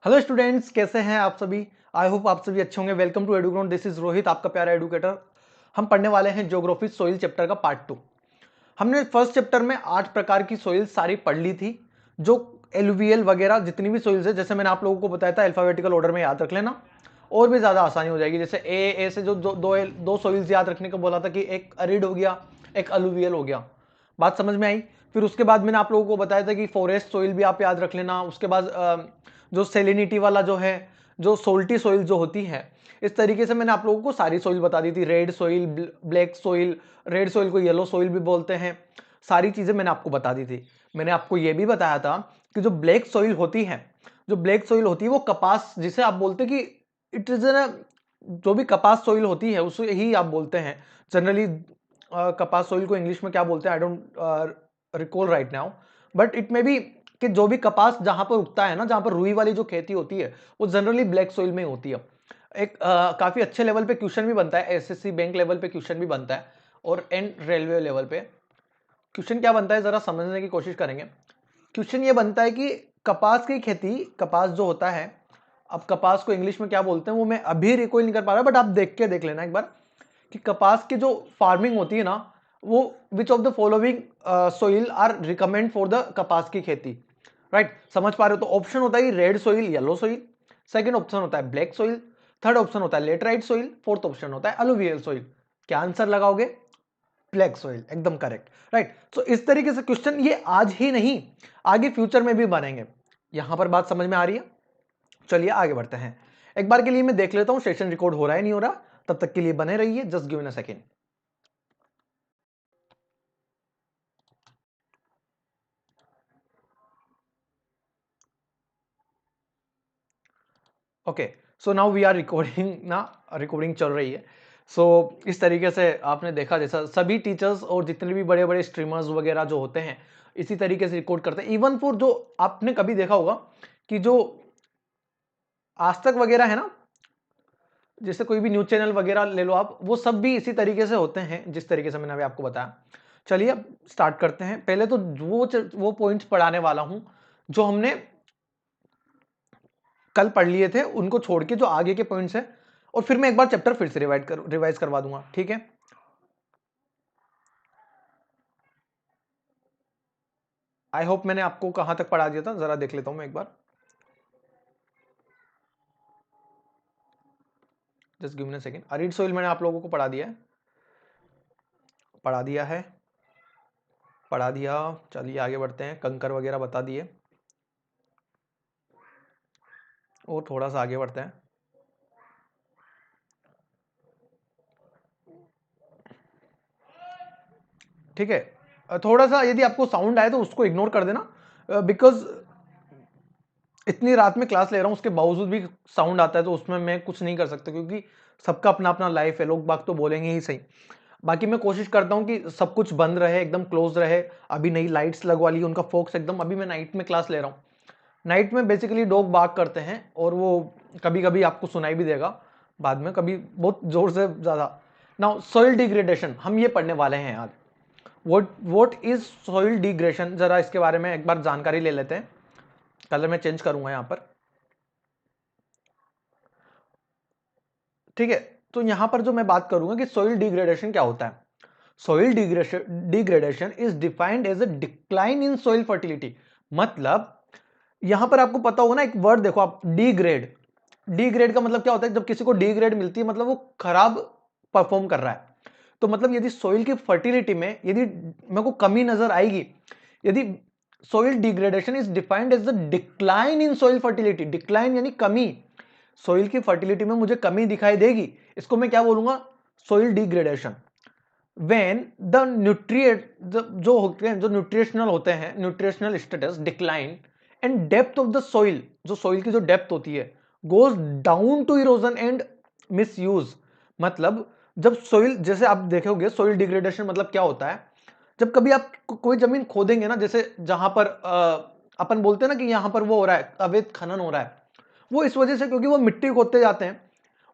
Hello students, कैसे हैं आप सभी। आई होप आप सभी अच्छे होंगे। Welcome to Eduground. This is Rohit, आपका प्यारा एडुकेटर। हम पढ़ने वाले हैं ज्योग्राफी सोइल चैप्टर का पार्ट 2। हमने फर्स्ट चैप्टर में 8 प्रकार की सोइल सारी पढ़ ली थी, जो एलुवियल वगैरह जितनी भी सोइल्स है, जैसे मैंने आप लोगों को बताया था अल्फाबेटिकल ऑर्डर में याद रख लेना और भी ज्यादा आसानी हो जाएगी। जैसे ए से जो दो सोइल्स याद रखने को बोला था कि एक अरिड हो गया, एक अलुवियल हो गया। बात समझ में आई। फिर उसके बाद मैंने आप लोगों को बताया था कि फॉरेस्ट सोइल भी आप याद रख लेना। उसके बाद जो सेलिनिटी वाला जो है, जो सोल्टी सोइल जो होती है, इस तरीके से मैंने आप लोगों को सारी सोइल बता दी थी। Red soil, black soil, red soil को येलो सोइल भी बोलते हैं। सारी चीजें मैंने आपको बता दी थी। मैंने आपको यह भी बताया था कि जो ब्लैक सोइल होती है, वो कपास, जिसे आप बोलते कि इट इज एन, जो भी कपास सोइल होती है उसे ही आप बोलते हैं जनरली। कपास सोइल को इंग्लिश में क्या बोलते हैं, I don't recall right now, but it may be कि जो भी कपास जहां पर उगता है ना, जहां पर रुई वाली जो खेती होती है, वो जनरली ब्लैक सोइल में होती है। एक काफी अच्छे लेवल पे क्वेश्चन भी बनता है, एसएससी बैंक लेवल पे क्वेश्चन भी बनता है और एंड रेलवे लेवल पे क्वेश्चन क्या बनता है, जरा समझने की कोशिश करेंगे। क्वेश्चन ये बनता है कि कपास की खेती, कपास जो होता है, अब कपास को इंग्लिश में क्या बोलते हैं वो मैं अभी रिकॉल नहीं कर पा रहा, बट आप देख लेना एक बार कि कपास की जो फार्मिंग होती है ना, वो which of the following soil are recommend for the कपास की खेती। राइट, समझ पा रहे हो। तो ऑप्शन होता है red soil, yellow soil, second option होता है ब्लैक सोइल, थर्ड ऑप्शन होता है लेटराइट सोइल, फोर्थ ऑप्शन होता है अलुवियल सोइल। क्या आंसर लगाओगे? ब्लैक सोइल, एकदम करेक्ट। राइट, तो इस तरीके से क्वेश्चन ये आज ही नहीं, आगे फ्यूचर में भी बनेंगे। यहां पर बात समझ में आ रही है? चलिए आगे बढ़ते हैं। एक बार के लिए मैं देख लेता हूं सेशन रिकॉर्ड हो रहा है नहीं हो रहा, तब तक के लिए बने रहिए, just give in a second. Okay, so now we are recording ना, रिकॉर्डिंग चल रही है। सो इस तरीके से आपने देखा, जैसा सभी टीचर्स और जितने भी बड़े बड़े स्ट्रीमर्स वगैरह जो होते हैं, इसी तरीके से रिकॉर्ड करते हैं। इवन फॉर जो आपने कभी देखा होगा कि जो आज तक वगैरह है ना, जैसे कोई भी न्यूज चैनल वगैरह ले लो आप, वो सब भी इसी तरीके से होते हैं जिस तरीके से मैंने अभी आपको बताया। चलिए अब स्टार्ट करते हैं। पहले तो वो पॉइंट्स पढ़ाने वाला हूं जो हमने कल पढ़ लिए थे, उनको छोड़ के जो आगे के पॉइंट्स हैं, और फिर मैं एक बार चैप्टर फिर से रिवाइज करवा दूंगा, ठीक है। आई होप मैंने आपको कहां तक पढ़ा दिया था, जरा देख लेता हूं मैं एक बार। Just give me a second. Arid soil मैंने आप लोगों को पढ़ा दिया है, पढ़ा दिया है, पढ़ा दिया। चलिए आगे बढ़ते हैं। कंकर वगैरह बता दिए, और थोड़ा सा आगे बढ़ते हैं। ठीक है, थोड़ा सा यदि आपको साउंड आए तो उसको इग्नोर कर देना, बिकॉज इतनी रात में क्लास ले रहा हूं, उसके बावजूद भी साउंड आता है, तो उसमें मैं कुछ नहीं कर सकता, क्योंकि सबका अपना अपना लाइफ है, लोग बाग तो बोलेंगे ही सही। बाकी मैं कोशिश करता हूं कि सब कुछ बंद रहे, एकदम क्लोज रहे। अभी नई लाइट्स लगवा ली, उनका फोकस एकदम, अभी मैं नाइट में क्लास ले रहा हूँ। नाइट में बेसिकली डॉग बाग करते हैं, और वो कभी कभी आपको सुनाई भी देगा बाद में, कभी बहुत जोर से ज्यादा। नाउ सॉइल डिग्रेडेशन हम ये पढ़ने वाले हैं आज। व्हाट इज सॉइल डिग्रेडेशन, जरा इसके बारे में एक बार जानकारी ले लेते हैं। कलर मैं चेंज करूंगा यहां पर, ठीक है। तो यहां पर जो मैं बात करूंगा कि सॉइल डिग्रेडेशन क्या होता है। Soil degradation is defined as a decline in soil fertility. मतलब यहां पर आपको पता होगा ना, एक वर्ड देखो आप, डिग्रेड। डिग्रेड का मतलब क्या होता है? जब किसी को डिग्रेड मिलती है, मतलब वो खराब परफॉर्म कर रहा है। तो मतलब यदि सॉइल की फर्टिलिटी में यदि मेरे को कमी नजर आएगी, यदि soil degradation is defined as the decline in soil fertility, decline यानी कमी, सॉइल की फर्टिलिटी में मुझे कमी दिखाई देगी, इसको मैं क्या बोलूंगा? Soil degradation. When the nutrient, जो होते हैं, जो न्यूट्रिशनल होते हैं, nutritional status decline, and depth of the soil, जो सॉइल की जो डेप्थ होती है, goes down to erosion and misuse. मतलब जब सॉइल, जैसे आप देखोगे सॉइल डिग्रेडेशन मतलब क्या होता है, जब कभी आप कोई जमीन खोदेंगे ना, जैसे जहां पर अपन बोलते हैं ना कि यहां पर वो हो रहा है, अवैध खनन हो रहा है, वो इस वजह से, क्योंकि वो मिट्टी खोदते जाते हैं,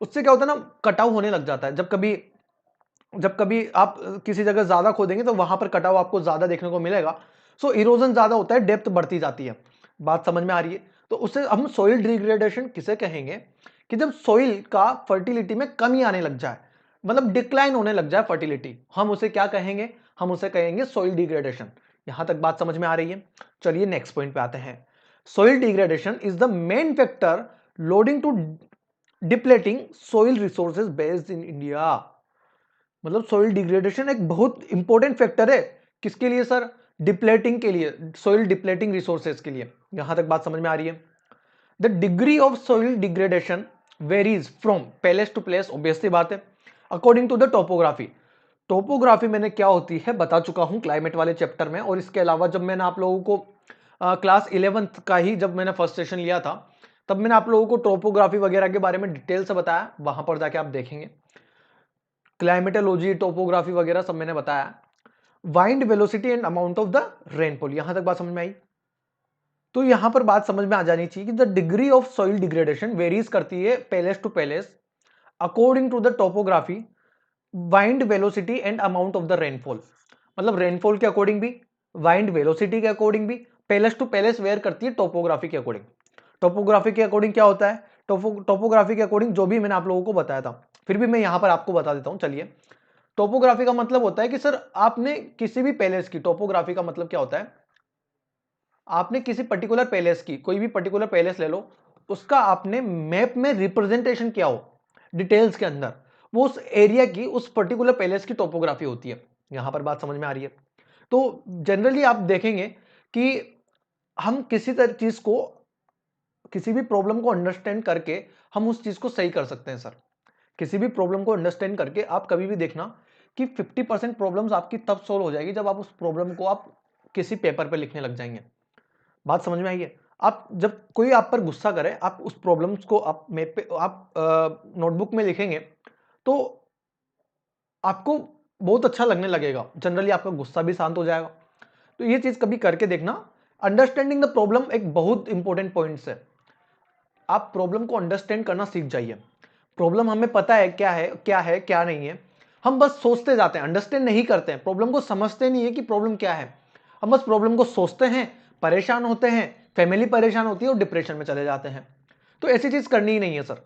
उससे क्या होता है ना, कटाव होने लग जाता है। जब कभी आप किसी जगह ज्यादा खोदेंगे तो वहां पर कटाव आपको ज्यादा देखने को मिलेगा। सो इरोजन ज्यादा होता है, डेप्थ बढ़ती जाती है। बात समझ में आ रही है? तो उसे हम सॉइल डिग्रेडेशन किसे कहेंगे कि जब सॉइल का फर्टिलिटी में कमी आने लग जाए, मतलब डिक्लाइन होने लग जाए फर्टिलिटी, हम उसे क्या कहेंगे, हम उसे कहेंगे सॉइल डिग्रेडेशन। यहां तक बात समझ में आ रही है? चलिए नेक्स्ट पॉइंट पे आते हैं। Soil degradation is the main factor leading to depleting soil resources based in India. मतलब सॉइल डिग्रेडेशन एक बहुत इंपॉर्टेंट फैक्टर है किसके लिए सर? डिप्लेटिंग के लिए, सॉइल डिप्लेटिंग रिसोर्सेज के लिए। यहां तक बात समझ में आ रही है? The degree of soil degradation varies from place to place, obviously बात है, according to the topography. Topography मैंने क्या होती है बता चुका हूं क्लाइमेट वाले चैप्टर में, और इसके अलावा जब मैंने आप लोगों को क्लास 11th का ही जब मैंने फर्स्ट सेशन लिया था, तब मैंने आप लोगों को टोपोग्राफी वगैरह के बारे में डिटेल से बताया, वहां पर जाके आप देखेंगे। क्लाइमेटोलॉजी, टोपोग्राफी वगैरह सब मैंने बताया। Wind velocity and amount of the rainfall, यहां तक बात समझ में आई? तो यहां पर बात समझ में आ जानी चाहिए कि the degree of soil degradation varies करती है place to place according to the topography, wind velocity and amount of the rainfall. मतलब रेनफॉल के अकॉर्डिंग भी, वाइंड वेलोसिटी के अकॉर्डिंग भी, पैलेस टू पैलेस वेयर करती है टोपोग्राफी के अकॉर्डिंग। टोपोग्राफी के अकॉर्डिंग क्या होता है? टोपोग्राफी के अकॉर्डिंग जो भी मैंने आप लोगों को बताया था, फिर भी मैं यहां पर आपको बता देता हूं। चलिए, टोपोग्राफी का मतलब होता है कि सर आपने किसी भी पैलेस की, टोपोग्राफी का मतलब क्या होता है, आपने किसी पर्टिकुलर पैलेस की, कोई भी पर्टिकुलर पैलेस ले लो, उसका आपने मैप में रिप्रेजेंटेशन किया हो डिटेल्स के अंदर, वो उस एरिया की, उस पर्टिकुलर पैलेस की टोपोग्राफी होती है। यहां पर बात समझ में आ रही है? तो जनरली आप देखेंगे कि हम किसी तरह चीज को, किसी भी प्रॉब्लम को अंडरस्टैंड करके हम उस चीज को सही कर सकते हैं सर। किसी भी प्रॉब्लम को अंडरस्टैंड करके आप कभी भी देखना कि 50% प्रॉब्लम्स आपकी तब सॉल्व हो जाएगी जब आप उस प्रॉब्लम को आप किसी पेपर पे लिखने लग जाएंगे। बात समझ में आई है? आप जब कोई आप पर गुस्सा करे, आप उस प्रॉब्लम्स को आप मैप पे, आप नोटबुक में लिखेंगे, तो आपको बहुत अच्छा लगने लगेगा, जनरली आपका गुस्सा भी शांत हो जाएगा। तो ये चीज कभी करके देखना। अंडरस्टैंडिंग द प्रॉब्लम एक बहुत इंपॉर्टेंट पॉइंट है। आप प्रॉब्लम को अंडरस्टैंड करना सीख जाइए। प्रॉब्लम हमें पता है क्या है, क्या है क्या नहीं है, हम बस सोचते जाते हैं, अंडरस्टैंड नहीं करते हैं, प्रॉब्लम को समझते नहीं है कि प्रॉब्लम क्या है। हम बस प्रॉब्लम को सोचते हैं, परेशान होते हैं, फैमिली परेशान होती है और डिप्रेशन में चले जाते हैं। तो ऐसी चीज करनी ही नहीं है सर।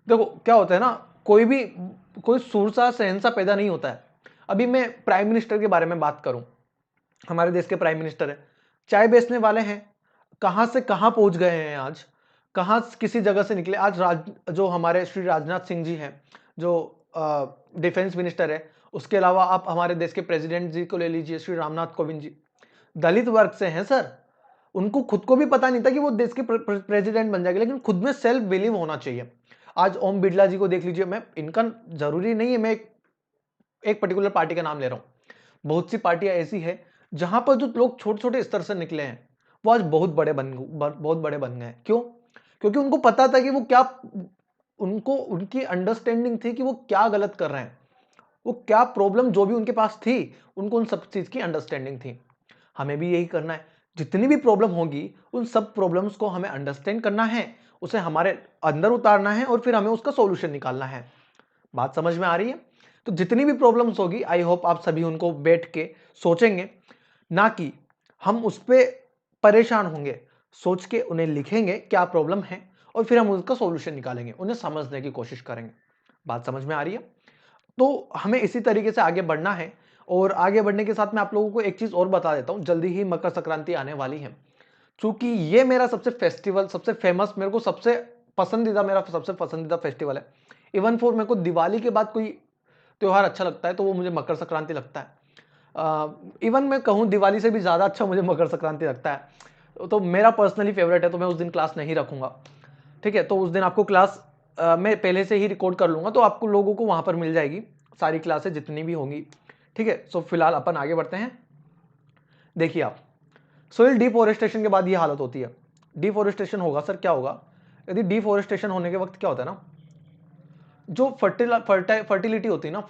देखो क्या होता है ना, कोई सूरसा शहंशाह पैदा नहीं होता है। अभी मैं प्राइम मिनिस्टर के बारे में बात करूं, हमारे देश के प्राइम मिनिस्टर है, चाय बेचने वाले हैं, कहां से कहां पहुंच गए हैं आज, कहां किसी जगह से निकले आज। जो हमारे श्री राजनाथ सिंह जी हैं, जो डिफेंस मिनिस्टर है, उसके अलावा आप हमारे देश के प्रेसिडेंट जी को ले लीजिए, श्री रामनाथ कोविंद जी, दलित वर्ग से हैं सर। उनको खुद को भी पता नहीं था कि वो देश के प्रेसिडेंट बन जाएंगे, लेकिन खुद में सेल्फ बिलीव होना चाहिए। आज ओम बिरला जी को देख लीजिए, मैं इनका जरूरी नहीं है, मैं एक पर्टिकुलर पार्टी का नाम ले रहा हूं, बहुत सी पार्टियां ऐसी है जहां पर जो लोग छोटे छोटे स्तर से निकले हैं, वो आज बहुत बड़े बन गए। क्यों? क्योंकि उनको पता था कि वो क्या, उनको उनकी अंडरस्टैंडिंग थी कि वो क्या गलत कर रहे हैं, वो क्या प्रॉब्लम जो भी उनके पास थी, उनको उन सब चीज की अंडरस्टैंडिंग थी। हमें भी यही करना है। जितनी भी प्रॉब्लम होगी, उन सब प्रॉब्लम्स को हमें अंडरस्टैंड करना है, उसे हमारे अंदर उतारना है और फिर हमें उसका सॉल्यूशन निकालना है। बात समझ में आ रही है? तो जितनी भी प्रॉब्लम्स होगी, आई होप आप सभी उनको बैठ के सोचेंगे, ना कि हम उस पर परेशान होंगे। सोच के उन्हें लिखेंगे क्या प्रॉब्लम है, और फिर हम उसका सॉल्यूशन निकालेंगे, उन्हें समझने की कोशिश करेंगे। बात समझ में आ रही है? तो हमें इसी तरीके से आगे बढ़ना है। और आगे बढ़ने के साथ मैं आप लोगों को एक चीज और बता देता हूं, जल्दी ही मकर संक्रांति आने वाली है। चूंकि ये मेरा सबसे फेस्टिवल, सबसे फेमस, मेरे को सबसे पसंदीदा, मेरा सबसे पसंदीदा फेस्टिवल है। इवन फॉर मेरे को दिवाली के बाद कोई त्योहार अच्छा लगता है तो वो मुझे मकर संक्रांति लगता है। इवन मैं कहूँ दिवाली से भी ज़्यादा अच्छा मुझे मकर संक्रांति लगता है। तो मेरा पर्सनली फेवरेट है, तो मैं उस दिन क्लास नहीं रखूंगा। ठीक है, तो उस दिन आपको क्लास मैं पहले से ही रिकॉर्ड कर लूंगा, तो आपको लोगों को वहां पर मिल जाएगी सारी क्लासेस जितनी भी होंगी। ठीक है, सो फिलहाल अपन आगे बढ़ते हैं। देखिए आप, सोइल डिफोरेस्टेशन के बाद ये हालत होती है। डिफोरेस्टेशन होगा सर, क्या होगा? यदि डिफोरेस्टेशन होने के वक्त क्या होता है ना, जो फर्टिलिटी होती है ना,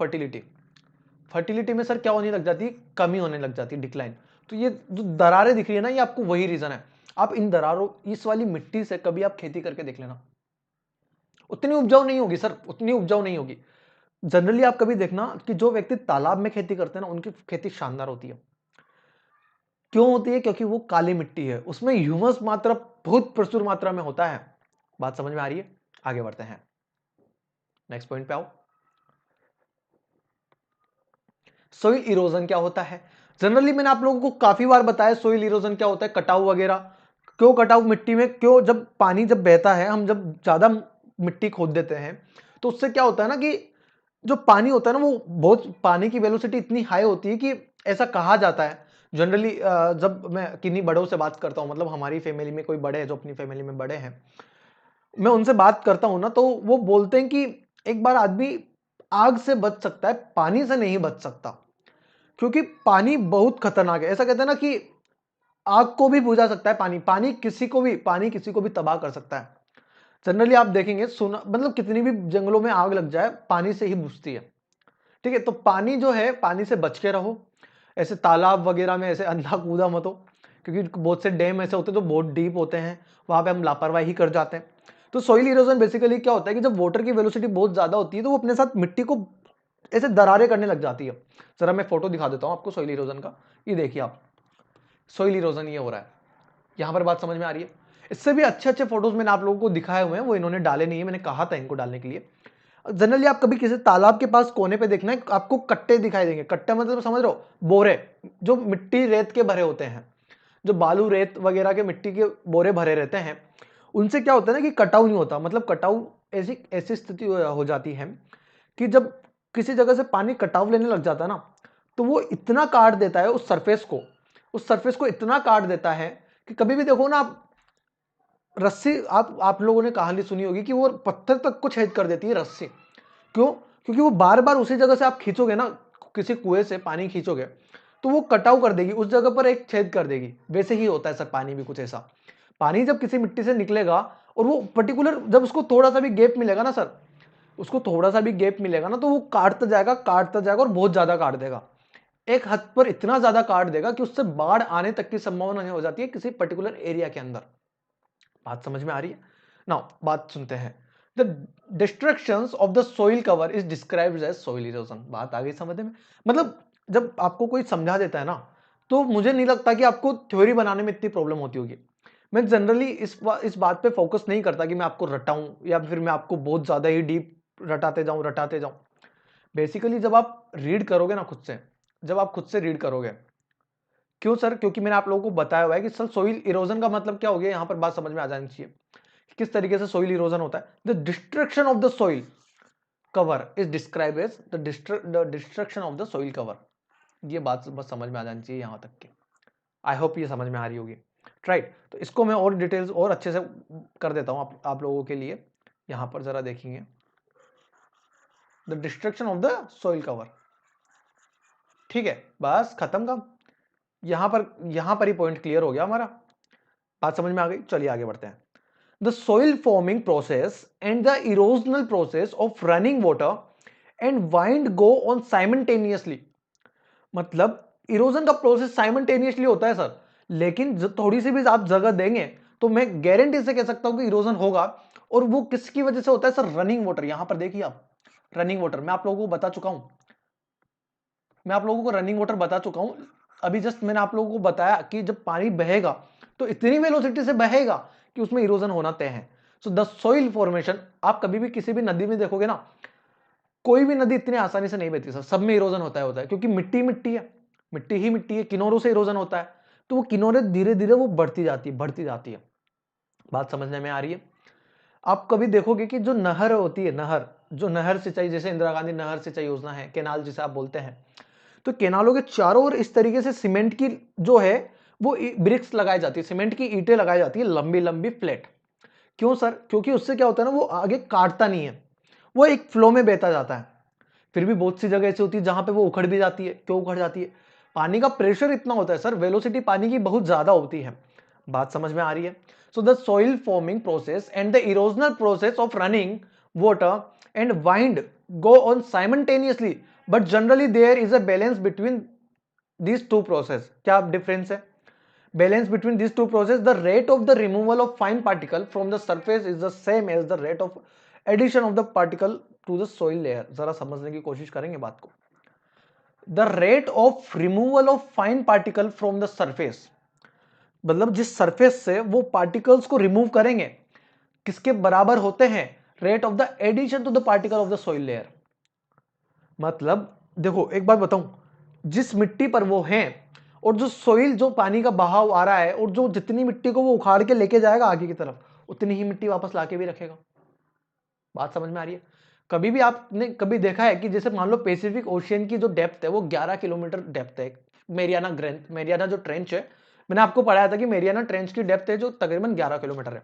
फर्टिलिटी में सर क्या होने लग जाती है, कमी होने लग जाती है, डिक्लाइन। तो ये जो दरारें दिख रही है ना, ये आपको वही रीजन है। आप इन दरारों, इस वाली मिट्टी से कभी आप खेती करके देख लेना, उतनी उपजाऊ नहीं होगी सर, उतनी उपजाऊ नहीं होगी। जनरली आप कभी देखना कि जो व्यक्ति तालाब में खेती करते हैं ना, उनकी खेती शानदार होती है। क्यों होती है? क्योंकि वो काली मिट्टी है, उसमें ह्यूमस मात्रा बहुत प्रचुर मात्रा में होता है। बात समझ में आ रही है? आगे बढ़ते हैं, नेक्स्ट पॉइंट पे आओ। सोइल इरोजन क्या होता है? जनरली मैंने आप लोगों को काफी बार बताया सोइल इरोजन क्या होता है, कटाव वगैरह। क्यों कटाव मिट्टी में? क्यों? जब पानी जब बहता है, हम जब ज्यादा मिट्टी खोद देते हैं तो उससे क्या होता है ना कि जो पानी होता है ना, वो बहुत पानी की वेलोसिटी इतनी हाई होती है कि ऐसा कहा जाता है जनरली, जब मैं किन्हीं बड़ों से बात करता हूं, मतलब हमारी फैमिली में कोई बड़े हैं जो अपनी फैमिली में बड़े हैं, मैं उनसे बात करता हूं ना, तो वो बोलते हैं कि एक बार आदमी आग से बच सकता है, पानी से नहीं बच सकता, क्योंकि पानी बहुत खतरनाक है। ऐसा कहते हैं ना कि आग को भी बुझा सकता है पानी, पानी किसी को भी तबाह कर सकता है। जनरली आप देखेंगे, सुना मतलब कितनी भी जंगलों में आग लग जाए, पानी से ही बुझती है। ठीक है, तो पानी जो है, पानी से बच के रहो, ऐसे तालाब वगैरह में ऐसे अंधा कूदा मत हो, क्योंकि बहुत से डैम ऐसे होते हैं जो बहुत डीप होते हैं, वहां पे हम लापरवाही कर जाते हैं। तो सॉइल इरोजन बेसिकली क्या होता है कि जब वाटर की वेलोसिटी बहुत ज्यादा होती है तो वो अपने साथ मिट्टी को ऐसे दरारें करने लग जाती है। जरा मैं फोटो दिखा देता हूं आपको सॉइल इरोजन का, ये देखिए आप, सॉइल इरोजन ये हो रहा है, यहां पर बात समझ में आ रही है? इससे भी अच्छे अच्छे फोटोज मैंने आप लोगों को दिखाए हुए हैं, वो इन्होंने डाले नहीं है, मैंने कहा था इनको डालने के लिए। जनरली आप कभी किसी तालाब के पास कोने पे देखना है, आपको कट्टे दिखाई देंगे। कट्टे मतलब समझ रहे हो? बोरे, जो मिट्टी रेत के भरे होते हैं, जो बालू रेत वगैरह के मिट्टी के बोरे भरे रहते हैं, उनसे क्या होता है ना कि कटाव नहीं होता। मतलब कटाव ऐसी ऐसी स्थिति हो जाती है कि जब किसी जगह से पानी कटाव लेने लग जाता है ना, तो वो इतना काट देता है उस सरफेस को इतना काट देता है कि कभी भी देखो ना आप, रस्सी, आप लोगों ने कहानी सुनी होगी कि वो पत्थर तक को छेद कर देती है रस्सी। क्यों? क्योंकि वो बार बार उसी जगह से आप खींचोगे ना, किसी कुएं से पानी खींचोगे तो वो कटाव कर देगी, उस जगह पर एक छेद कर देगी। वैसे ही होता है सर, पानी भी कुछ ऐसा। पानी जब किसी मिट्टी से निकलेगा और वो पर्टिकुलर, जब उसको थोड़ा सा भी गैप मिलेगा ना सर, उसको थोड़ा सा भी गैप मिलेगा ना, तो वो काटता जाएगा और बहुत ज्यादा काट देगा। एक हद पर इतना ज्यादा काट देगा कि उससे बाढ़ आने तक की संभावना हो जाती है किसी पर्टिकुलर एरिया के अंदर। बात समझ में आ रही है? नाउ बात सुनते हैं। The destructions of the soil cover is described as soil erosion. बात आ गई समझ में? मतलब जब आपको कोई समझा देता है ना, तो मुझे नहीं लगता कि आपको थ्योरी बनाने में इतनी प्रॉब्लम होती होगी। मैं जनरली इस बात पे फोकस नहीं करता कि मैं आपको रटाऊं या फिर मैं आपको बहुत ज्यादा ही डीप रटाते जाऊं। बेसिकली जब आप रीड करोगे ना खुद से, जब आप खुद से रीड करोगे, क्यों सर? क्योंकि मैंने आप लोगों को बताया हुआ है कि सर सोइल इरोजन का मतलब क्या हो गया, यहां पर बात समझ में आ जानी चाहिए किस तरीके से सोइल इरोजन होता है। The destruction of the soil cover is describe as the destruction of the soil cover. ये बात बस समझ में आ जानी चाहिए यहां तक के। आई होप ये समझ में आ रही होगी, राइट? तो इसको मैं और डिटेल्स और अच्छे से कर देता हूं आप लोगों के लिए। यहां पर जरा देखेंगे, the destruction of the soil cover. ठीक है, बस खत्म काम। यहां पर ही पॉइंट क्लियर हो गया हमारा। बात समझ में आ गई? चलिए आगे बढ़ते हैं। The soil forming process and the erosional process of running water and wind go on simultaneously। मतलब इरोजन का प्रोसेस साइमल्टेनियसली होता है सर, लेकिन थोड़ी सी भी आप जगह देंगे तो मैं गारंटी से कह सकता हूं कि इरोजन होगा। और वो किसकी वजह से होता है सर? Running water. यहां पर देखिए आप, रनिंग वाटर मैं आप लोगों को बता चुका हूं, मैं आप लोगों को रनिंग वाटर बता चुका हूं। अभी जस्ट मैंने आप लोगों को बताया कि जब पानी बहेगा तो इतनी वेलोसिटी से बहेगा कि उसमें इरोजन होना तय है। सो द सोइल फॉर्मेशन, आप कभी भी किसी भी नदी में देखोगे ना, कोई भी नदी इतनी आसानी से नहीं बहती सर, सब में इरोजन होता है क्योंकि मिट्टी मिट्टी है, मिट्टी ही मिट्टी है, किनारों से इरोजन होता है। तो वो किनारे धीरे धीरे वो बढ़ती जाती है। बात समझने में आ रही है? आप कभी देखोगे कि जो नहर होती है, जो नहर सिंचाई, जैसे इंदिरा गांधी नहर सिंचाई योजना है, केनाल जिसे आप बोलते हैं, तो केनालों के चारों ओर इस तरीके से सीमेंट की जो है वो ब्रिक्स लगाई जाती है, सीमेंट की ईंटें लगाई जाती है, लंबी लंबी फ्लैट। क्यों सर? क्योंकि उससे क्या होता है ना, वो आगे काटता नहीं है, वो एक फ्लो में बहता जाता है। फिर भी बहुत सी जगह ऐसी होती है जहां पे वो उखड़ भी जाती है। क्यों उखड़ जाती है? पानी का प्रेशर इतना होता है सर, वेलोसिटी पानी की बहुत ज्यादा होती है। बात समझ में आ रही है? So the soil forming process and the erosional process of running water and wind go on simultaneously, but generally there is a balance between these two process। क्या डिफरेंस है? balance between these two process, the rate of the removal of fine particle from the surface is the same as the rate of addition of the particle to the soil layer। जरा समझने की कोशिश करेंगे बात को। The rate of removal of fine particle from the surface, मतलब जिस surface से वो पार्टिकल्स को रिमूव करेंगे किसके बराबर होते हैं, rate of the addition to the particle of the soil layer. मतलब देखो एक बात बताऊं, जिस मिट्टी पर वो हैं और जो सोइल, जो पानी का बहाव आ रहा है और जो जितनी मिट्टी को वो उखाड़ के लेके जाएगा आगे की तरफ, उतनी ही मिट्टी वापस लाके भी रखेगा। बात समझ में आ रही है? कभी भी आपने कभी देखा है कि जैसे मान लो पैसिफिक ओशियन की जो डेप्थ है वो 11 किलोमीटर डेप्थ है, मेरियाना जो ट्रेंच है, मैंने आपको पढ़ाया था कि मेरियाना ट्रेंच की डेप्थ है जो तकरीबन 11 किलोमीटर है,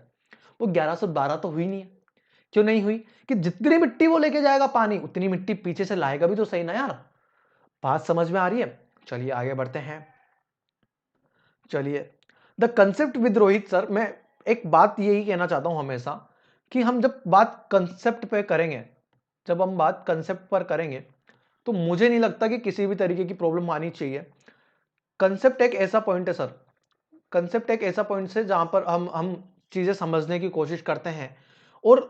वो 11 से 12 तो हुई नहीं है। क्यों नहीं हुई? कि जितनी मिट्टी वो लेके जाएगा पानी, उतनी मिट्टी पीछे से लाएगा भी तो सही ना यार। बात समझ में आ रही है? चलिए आगे बढ़ते हैं। चलिए, the concept with Rohit sir, मैं एक बात यही कहना चाहता हूं हमेशा कि हम जब बात कंसेप्ट पे करेंगे, जब हम बात कंसेप्ट पर करेंगे तो मुझे नहीं लगता कि किसी भी तरीके की प्रॉब्लम आनी चाहिए। कंसेप्ट एक ऐसा पॉइंट है सर, कंसेप्ट एक ऐसा पॉइंट है जहां पर हम चीजें समझने की कोशिश करते हैं और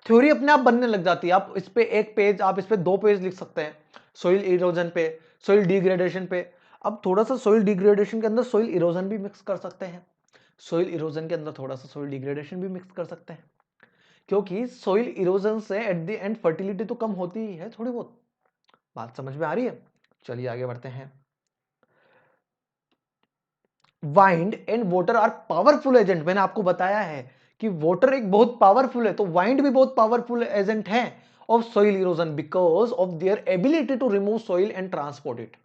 थ्योरी अपने आप बनने लग जाती है। आप इस पे एक पेज, आप इस पे 2 पेज लिख सकते हैं, सोइल इरोजन पे, सोइल डिग्रेडेशन पे। अब थोड़ा सा सोइल डिग्रेडेशन के अंदर सोइल इरोजन भी मिक्स कर सकते हैं, सोइल इरोजन के अंदर थोड़ा सा सोइल डिग्रेडेशन भी मिक्स कर सकते हैं, क्योंकि सोइल इरोजन से एट द एंड फर्टिलिटी तो कम होती ही है थोड़ी बहुत। बात समझ में आ रही है? चलिए आगे बढ़ते हैं। Wind and water are powerful agent, मैंने आपको बताया है कि वाटर एक बहुत पावरफुल है, तो वाइंड भी बहुत पावरफुल एजेंट है of soil erosion because of their ability to remove soil and transport it.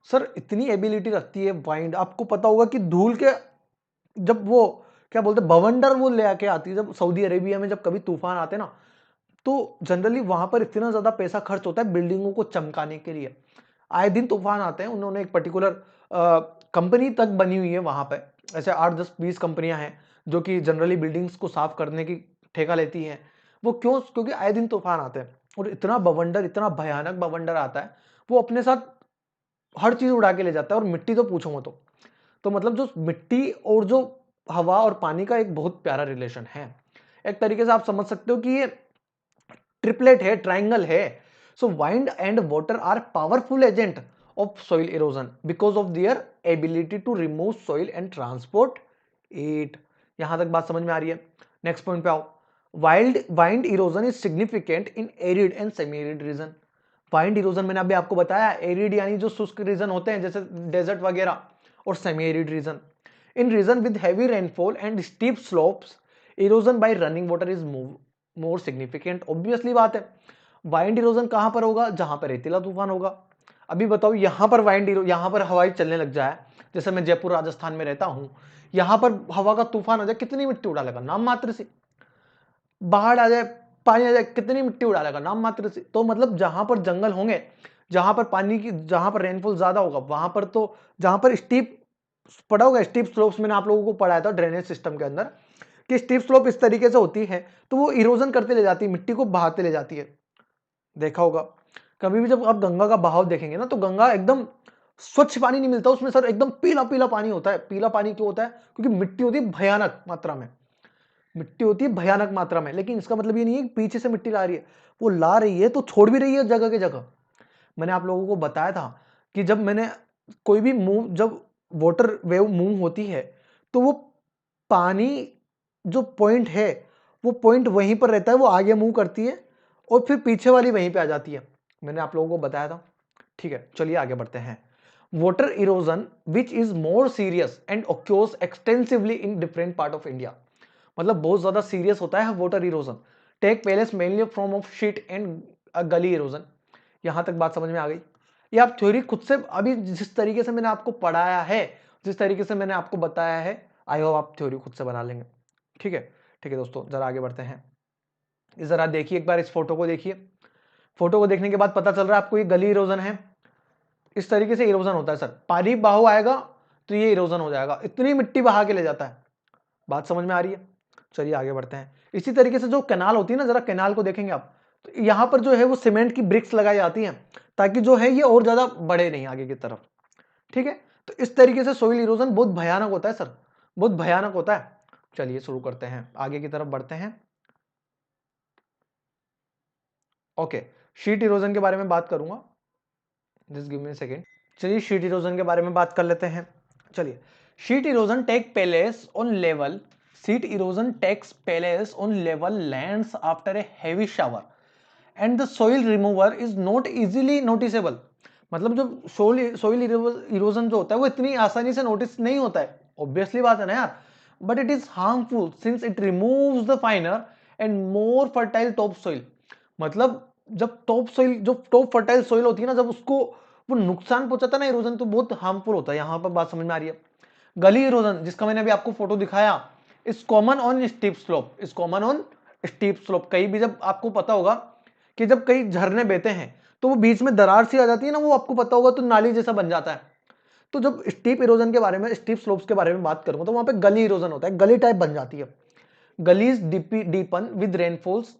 Sir इतनी एबिलिटी रखती है वाइंड, आपको पता होगा कि धूल के, जब वो क्या बोलते हैं बवंडर वो ले आके आती है, जब सऊदी अरेबिया में जब कभी तूफान आते हैं ना, तो जनरली वहां पर इतना ज्यादा पैसा खर्च होता है बिल्डिंगों को चमकाने के लिए। आए दिन तूफान आते हैं, उन्होंने एक पर्टिकुलर कंपनी तक बनी हुई है वहां पे, ऐसे 8 10 20 कंपनियां हैं जो कि जनरली बिल्डिंग्स को साफ करने की ठेका लेती हैं। वो क्यों? क्योंकि आए दिन तूफान आते हैं और इतना बवंडर, इतना भयानक बवंडर आता है, वो अपने साथ हर चीज उड़ा के ले जाता है और मिट्टी तो पूछो मत। तो मतलब जो मिट्टी और जो हवा और पानी का एक बहुत प्यारा रिलेशन है, एक तरीके से आप समझ सकते हो कि ये ट्रिपलेट है, ट्राइंगल है। So wind and water are powerful agent of soil erosion because of their ability to remove soil and transport it. यहां तक बात समझ में आ रही है? नेक्स्ट पॉइंट पे आओ। Wind erosion is significant in arid and semi arid reason. Wind erosion मैंने अभी आपको बताया, एरिड यानी जो शुष्क रीजन होते हैं जैसे डेजर्ट वगैरह, और semi arid region. In region with heavy rainfall and steep slopes, erosion by running water is more significant. Obviously बात है, वाइंड इरोजन कहां पर होगा? जहां पर रेतीला तूफान होगा। अभी बताओ यहां पर यहां पर हवाई चलने लग जाए, जैसे मैं जयपुर राजस्थान में रहता हूं, यहां पर हवा का तूफान आ जाए, कितनी मिट्टी उड़ा लेगा? नाम मात्र से। बाढ़ आ जाए, पानी आ जाए, कितनी मिट्टी उड़ा लेगा? नाम मात्र से। तो मतलब जहां पर जंगल होंगे, जहां पर पानी की, जहां पर रेनफॉल ज्यादा होगा, वहां पर तो, जहां पर स्टीप पड़ा होगा, स्टीप स्लोप्स मैंने आप लोगों को पढ़ाया था ड्रेनेज सिस्टम के अंदर, कि स्टीप स्लोप इस तरीके से होती है तो वो इरोजन करते ले जाती है, मिट्टी को बहाते ले जाती है। देखा होगा कभी भी जब आप गंगा का बहाव देखेंगे ना, तो गंगा एकदम स्वच्छ पानी नहीं मिलता उसमें सर, एकदम पीला पीला पानी होता है। पीला पानी क्यों होता है? क्योंकि मिट्टी होती है भयानक मात्रा में, मिट्टी होती है भयानक मात्रा में। लेकिन इसका मतलब ये नहीं है कि पीछे से मिट्टी ला रही है, वो ला रही है तो छोड़ भी रही है जगह के जगह। मैंने आप लोगों को बताया था कि जब मैंने कोई भी मूव, जब वाटर वेव मूव होती है तो वो पानी जो पॉइंट है, वो पॉइंट वहीं पर रहता है, वो आगे मूव करती है और फिर पीछे वाली वहीं पे आ जाती है। मैंने आप लोगों को बताया था। ठीक है, चलिए आगे बढ़ते हैं। Water erosion which is more serious and occurs extensively in different part of India, मतलब बहुत ज्यादा सीरियस होता है water erosion. Take place mainly from of sheet and gully erosion. यहां तक बात समझ में आ गई? ये आप थ्योरी खुद से, अभी जिस तरीके से मैंने आपको पढ़ाया है, जिस तरीके से मैंने आपको बताया है, आई होप आप थ्योरी खुद से बना लेंगे। ठीक है, ठीक है दोस्तों, जरा आगे बढ़ते हैं। जरा देखिए एक बार इस फोटो को देखिए। फोटो को देखने के बाद पता चल रहा है आपको ये गली इरोजन है। इस तरीके से इरोजन होता है सर, पानी बहाव आएगा तो ये इरोजन हो जाएगा, इतनी मिट्टी बहा के ले जाता है। बात समझ में आ रही है? चलिए आगे बढ़ते हैं। इसी तरीके से जो कैनाल होती है ना, जरा कैनाल को देखेंगे आप, तो यहां पर जो है वो सीमेंट की ब्रिक्स लगाई जाती हैं ताकि जो है ये और ज्यादा बढ़े नहीं आगे की तरफ। ठीक है, तो इस तरीके से सोइल इरोजन बहुत भयानक होता है सर, बहुत भयानक होता है। चलिए शुरू करते हैं, आगे की तरफ बढ़ते हैं। ओके, शीट इरोजन के बारे में बात करूंगा। Just give me second. चलिए शीट इरोजन के बारे में बात कर लेते हैं। चलिए, sheet erosion take place on level sheet erosion takes place on level lands after a heavy shower and the soil remover is not easily noticeable. मतलब जो सोइल इरोजन जो होता है वो इतनी आसानी से नोटिस नहीं होता है, ऑब्वियसली बात है ना यार, but it is harmful since it removes the फाइनर and more fertile top soil. मतलब जब टॉप फर्टाइल सोइल होती है ना, जब उसको वो नुकसान पहुंचाता है ना इरोजन, तो बहुत हार्मफुल होता है। यहां पर बात समझ में आ रही है। गली इरोजन, जिसका मैंने अभी आपको फोटो दिखाया, is common on steep slope, is common on steep slope. कहीं भी जब आपको पता होगा कि जब कई झरने बहते हैं तो वो बीच में दरार सी आ जाती है ना, वो आपको पता होगा, तो नाली जैसा बन जाता है। तो जब स्टीप इरोजन के बारे में, स्टीप स्लोप्स के बारे में बात करूंगा, तो वहां पे गली इरोजन होता है, गली टाइप बन जाती है। गलीज डीपन विद रेनफॉल्स,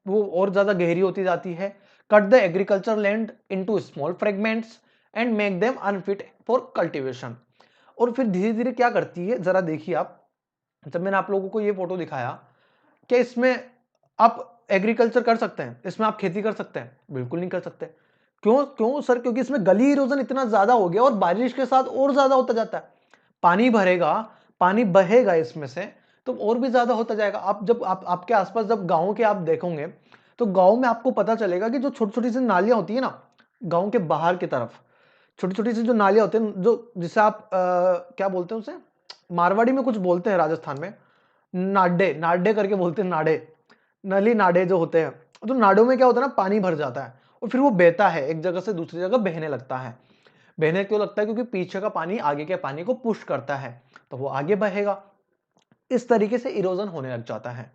वो और ज्यादा गहरी होती जाती है। Cut the agriculture land into small fragments and make them unfit for cultivation. और फिर धीरे धीरे क्या करती है, जरा देखिए आप। जब मैंने आप लोगों को ये फोटो दिखाया कि इसमें आप एग्रीकल्चर कर सकते हैं, इसमें आप खेती कर सकते हैं, बिल्कुल नहीं कर सकते। क्यों क्यों सर? क्योंकि इसमें गली इरोजन इतना ज्यादा हो गया और बारिश के साथ और ज्यादा होता जाता है। पानी भरेगा, पानी बहेगा इसमें से, तो और भी ज्यादा होता जाएगा। आप जब आपके आसपास जब गांव के आप देखोगे, तो गांव में आपको पता चलेगा कि जो छोटी छोटी सी नालियां होती है ना, गांव के बाहर की तरफ छोटी छोटी सी जो नालियां होती हैं, जो जिसे आप क्या बोलते हैं उसे, मारवाड़ी में कुछ बोलते हैं, राजस्थान में नाडे, नाडे करके बोलते हैं, नाडे, नली नाडे जो होते हैं। तो नाडों में क्या होता है ना, पानी भर जाता है और फिर वो बहता है, एक जगह से दूसरी जगह बहने लगता है। बहने क्यों लगता है? क्योंकि पीछे का पानी आगे के पानी को पुश करता है, तो वो आगे बहेगा। इस तरीके से इरोजन होने लग जाता है।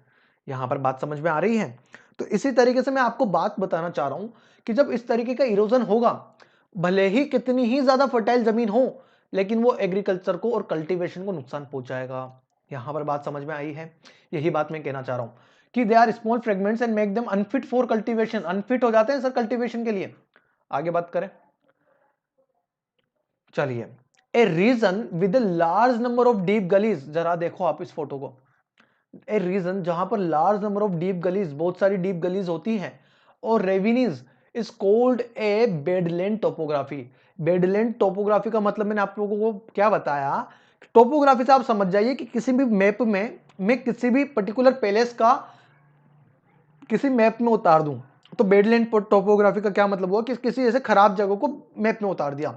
यहां पर बात समझ में आ रही है? तो इसी तरीके से मैं आपको बात बताना चाह रहा हूं कि जब इस तरीके का इरोजन होगा, भले ही कितनी ही ज्यादा फर्टाइल जमीन हो, लेकिन वो एग्रीकल्चर को और कल्टीवेशन को नुकसान पहुंचाएगा। यहां पर बात समझ में आई है? यही बात मैं कहना चाह रहा हूं कि they are small fragments and make them unfit for cultivation. Unfit हो जाते हैं सर कल्टीवेशन के लिए। आगे बात करें। चलिए, a region with large number of deep gullies, जरा देखो आप इस फोटो को। ए रीजन जहां पर large number of deep gullies, बहुत सारी डीप गलीज होती हैं, और ravines is called a badland topography. Badland topography का मतलब मैंने आप लोगों को क्या बताया? टोपोग्राफी से आप समझ जाइए कि किसी भी मैप में मैं किसी भी पर्टिकुलर पैलेस का किसी मैप में उतार दूं, तो बेडलैंड टोपोग्राफी का क्या मतलब हुआ कि किसी ऐसे खराब जगह को मैप में उतार दिया।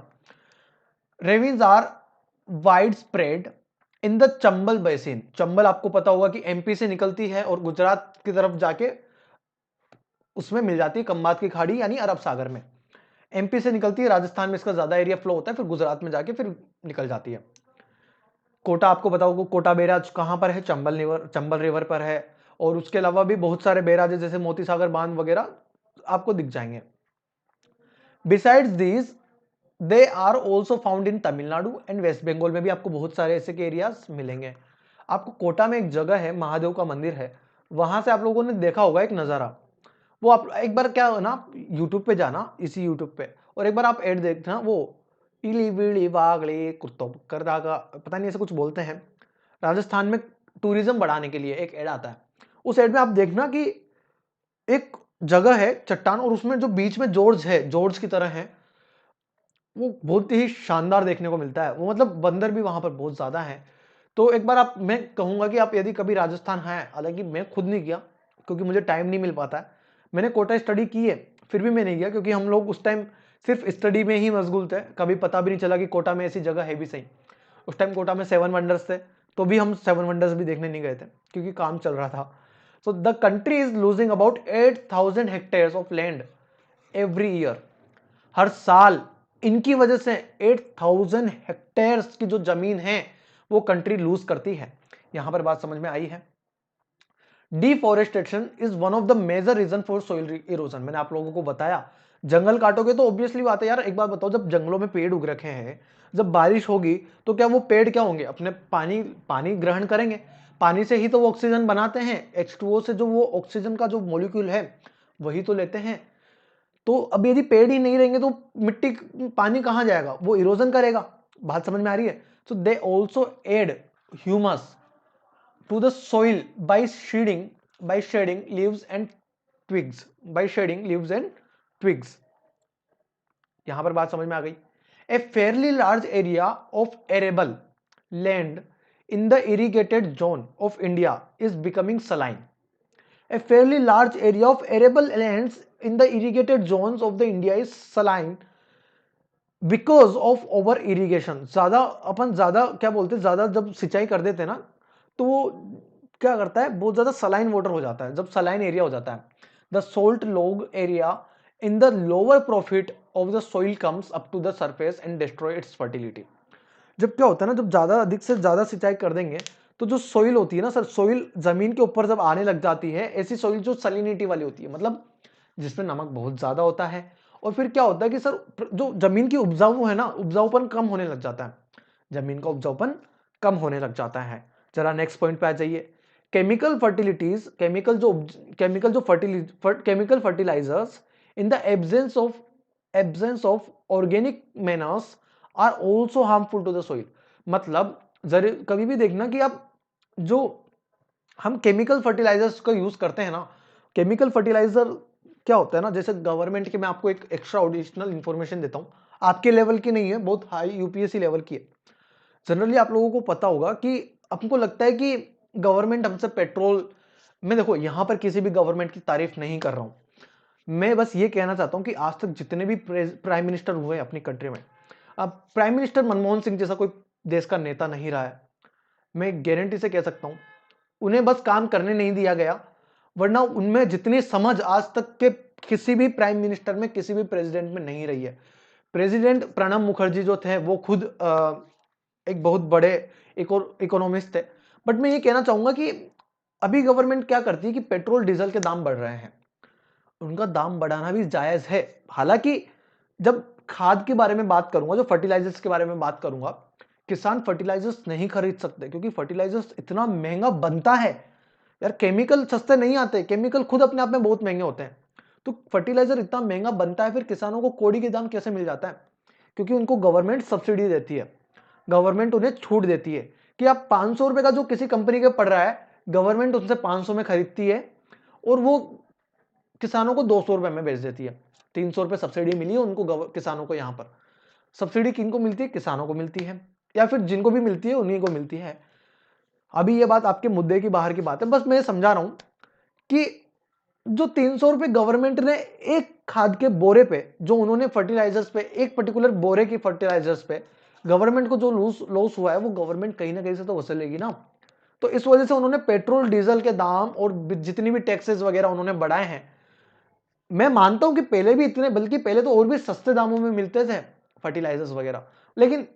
Ravines are wide spread in the Chambal basin. Chambal आपको पता होगा कि एमपी से निकलती है और गुजरात की तरफ जाके उसमें मिल जाती है खंबात की खाड़ी, यानी अरब सागर में। एमपी से निकलती है, राजस्थान में इसका ज्यादा एरिया फ्लो होता है, फिर गुजरात में जाके फिर निकल जाती है। कोटा आपको पता होगा, कोटा बैराज कहां पर है? चंबल रिवर पर है। और उसके अलावा भी बहुत सारे बैराज जैसे मोती सागर बांध वगैरह आपको दिख जाएंगे। Besides these they are also found in Tamil Nadu and West Bengal में भी आपको बहुत सारे ऐसे के एरियाज मिलेंगे। आपको कोटा में एक जगह है, महादेव का मंदिर है, वहां से आप लोगों ने देखा होगा एक नजारा। वो आप एक बार क्या हो ना, यूट्यूब पे जाना, इसी यूट्यूब पे, और एक बार आप एड देखना, वो इली विली वागली कुत्तो करदा का पता नहीं ऐसे कुछ बोलते हैं, राजस्थान में टूरिज्म बढ़ाने के लिए एक एड आता है। उस एड में आप देखना कि एक जगह है चट्टान, और उसमें जो बीच में जॉर्ज है, जॉर्ज की तरह है, वो बहुत ही शानदार देखने को मिलता है। वो मतलब बंदर भी वहां पर बहुत ज्यादा है। तो एक बार आप, मैं कहूंगा कि आप यदि कभी राजस्थान हैं, हालांकि मैं खुद नहीं गया क्योंकि मुझे टाइम नहीं मिल पाता है, मैंने कोटा स्टडी की है, फिर भी मैं नहीं गया क्योंकि हम लोग उस टाइम सिर्फ स्टडी में ही मशगूल थे, कभी पता भी नहीं चला कि कोटा में ऐसी जगह है भी सही। उस टाइम कोटा में 7 वंडर्स थे, तो भी हम 7 वंडर्स भी देखने नहीं गए थे क्योंकि काम चल रहा था। So the country is losing about 8,000 hectares of land every year. हर साल इनकी वजह से 8,000 हेक्टेयर्स की जो जमीन है वो कंट्री लूज करती है। यहां पर बात समझ में आई है? Deforestation is one of the major reason for soil erosion. मैंने आप लोगों को बताया, जंगल काटोगे तो ऑब्वियसली बात है यार। एक बात बताओ, जब जंगलों में पेड़ उग रखे हैं, जब बारिश होगी तो क्या वो पेड़ क्या होंगे? अपने पानी पानी ग्रहण करेंगे, पानी से ही तो वो ऑक्सीजन बनाते हैं। H2O से जो वो ऑक्सीजन का जो मॉलिक्यूल है वही तो लेते हैं। तो अब यदि पेड़ ही नहीं रहेंगे तो मिट्टी, पानी कहां जाएगा? वो इरोजन करेगा। बात समझ में आ रही है? So they also add humus to the soil by shedding leaves and twigs by shedding leaves and twigs। यहां पर बात समझ में आ गई। A fairly large area of arable land in the irrigated zone of India is becoming saline. A fairly large area of arable lands in the irrigated zones of the India is saline because of over irrigation। ज्यादा क्या बोलते हैं, ज्यादा जब सिंचाई कर देते हैं ना तो वो क्या करता है, बहुत ज्यादा सलाइन वाटर हो जाता है। जब सलाइन एरिया हो जाता है, the salt log area in the lower profile of the soil comes up to the surface and destroy its fertility. जब क्या होता है ना, जब ज्यादा अधिक से ज्यादा सिंचाई कर देंगे तो जो सोइल होती है ना सर, सोइल जमीन के ऊपर जब आने लग जाती है, ऐसी सोइल जो सलिनिटी वाली होती है, मतलब जिसमें नमक बहुत ज्यादा होता है, और फिर क्या होता है कि सर जो जमीन की उपजाऊ है ना, उपजाऊपन कम होने लग जाता है, जमीन का उपजाऊपन कम होने लग जाता है। जरा नेक्स्ट पॉइंट पे आ जाइए। Chemical fertilities, chemical fertilizers in the absence of organic manures are also harmful to the soil. मतलब जरूर कभी भी देखना कि आप जो हम केमिकल फर्टिलाइजर्स का यूज करते हैं ना, केमिकल फर्टिलाइजर क्या होता है ना, जैसे गवर्नमेंट के, मैं आपको एक एक्स्ट्रा एडिशनल इंफॉर्मेशन देता हूं, आपके लेवल की नहीं है, बहुत हाई यूपीएससी लेवल की है। जनरली आप लोगों को पता होगा कि आपको लगता है कि गवर्नमेंट हमसे पेट्रोल, मैं देखो यहां पर किसी भी गवर्नमेंट की तारीफ नहीं कर रहा हूं, मैं बस ये कहना चाहता हूं कि आज तक जितने भी प्राइम मिनिस्टर हुए अपनी कंट्री में, अब प्राइम मिनिस्टर मनमोहन सिंह जैसा कोई देश का नेता नहीं रहा है, मैं गारंटी से कह सकता हूं। उन्हें बस काम करने नहीं दिया गया, वरना उनमें जितनी समझ आज तक के किसी भी प्राइम मिनिस्टर में, किसी भी प्रेसिडेंट में नहीं रही है। प्रेसिडेंट प्रणब मुखर्जी जो थे वो खुद एक बहुत बड़े इकोनॉमिस्ट थे। बट मैं ये कहना चाहूंगा कि अभी गवर्नमेंट क्या करती है कि पेट्रोल डीजल के दाम बढ़ रहे हैं, उनका दाम बढ़ाना भी जायज है। हालांकि जब खाद के बारे में बात करूंगा, जो फर्टिलाइजर्स के बारे में बात करूंगा, किसान फर्टिलाइजर्स नहीं खरीद सकते क्योंकि फर्टिलाइजर्स इतना महंगा बनता है यार। केमिकल सस्ते नहीं आते, केमिकल खुद अपने आप में बहुत महंगे होते हैं, तो फर्टिलाइजर इतना महंगा बनता है, फिर किसानों को कोड़ी के दाम कैसे मिल जाता है? क्योंकि उनको गवर्नमेंट सब्सिडी देती है, गवर्नमेंट उन्हें छूट देती है कि आप 500 रुपए का जो किसी कंपनी का पड़ रहा है, गवर्नमेंट उनसे 500 में खरीदती है और वो किसानों को 200 रुपए में बेच देती है। 300 रुपए सब्सिडी मिली है उनको, किसानों को। यहां पर सब्सिडी किनको मिलती है? किसानों को मिलती है, या फिर जिनको भी मिलती है उन्हीं को मिलती है। अभी ये बात आपके मुद्दे की बाहर की बात है, बस मैं समझा रहा हूं कि जो 300 रुपए गवर्नमेंट ने एक खाद के बोरे पे, जो उन्होंने फर्टिलाइजर्स पे, एक पर्टिकुलर बोरे की फर्टिलाइजर्स पे गवर्नमेंट को जो लॉस हुआ है, वो गवर्नमेंट कहीं ना कहीं से तो वसूलेगी ना। तो इस वजह से उन्होंने पेट्रोल डीजल के दाम और जितनी भी टैक्सेस वगैरह उन्होंने बढ़ाए हैं। मैं मानता हूं कि पहले भी इतने, बल्कि पहले तो और भी सस्ते दामों में मिलते थे फर्टिलाइजर्स वगैरह, लेकिन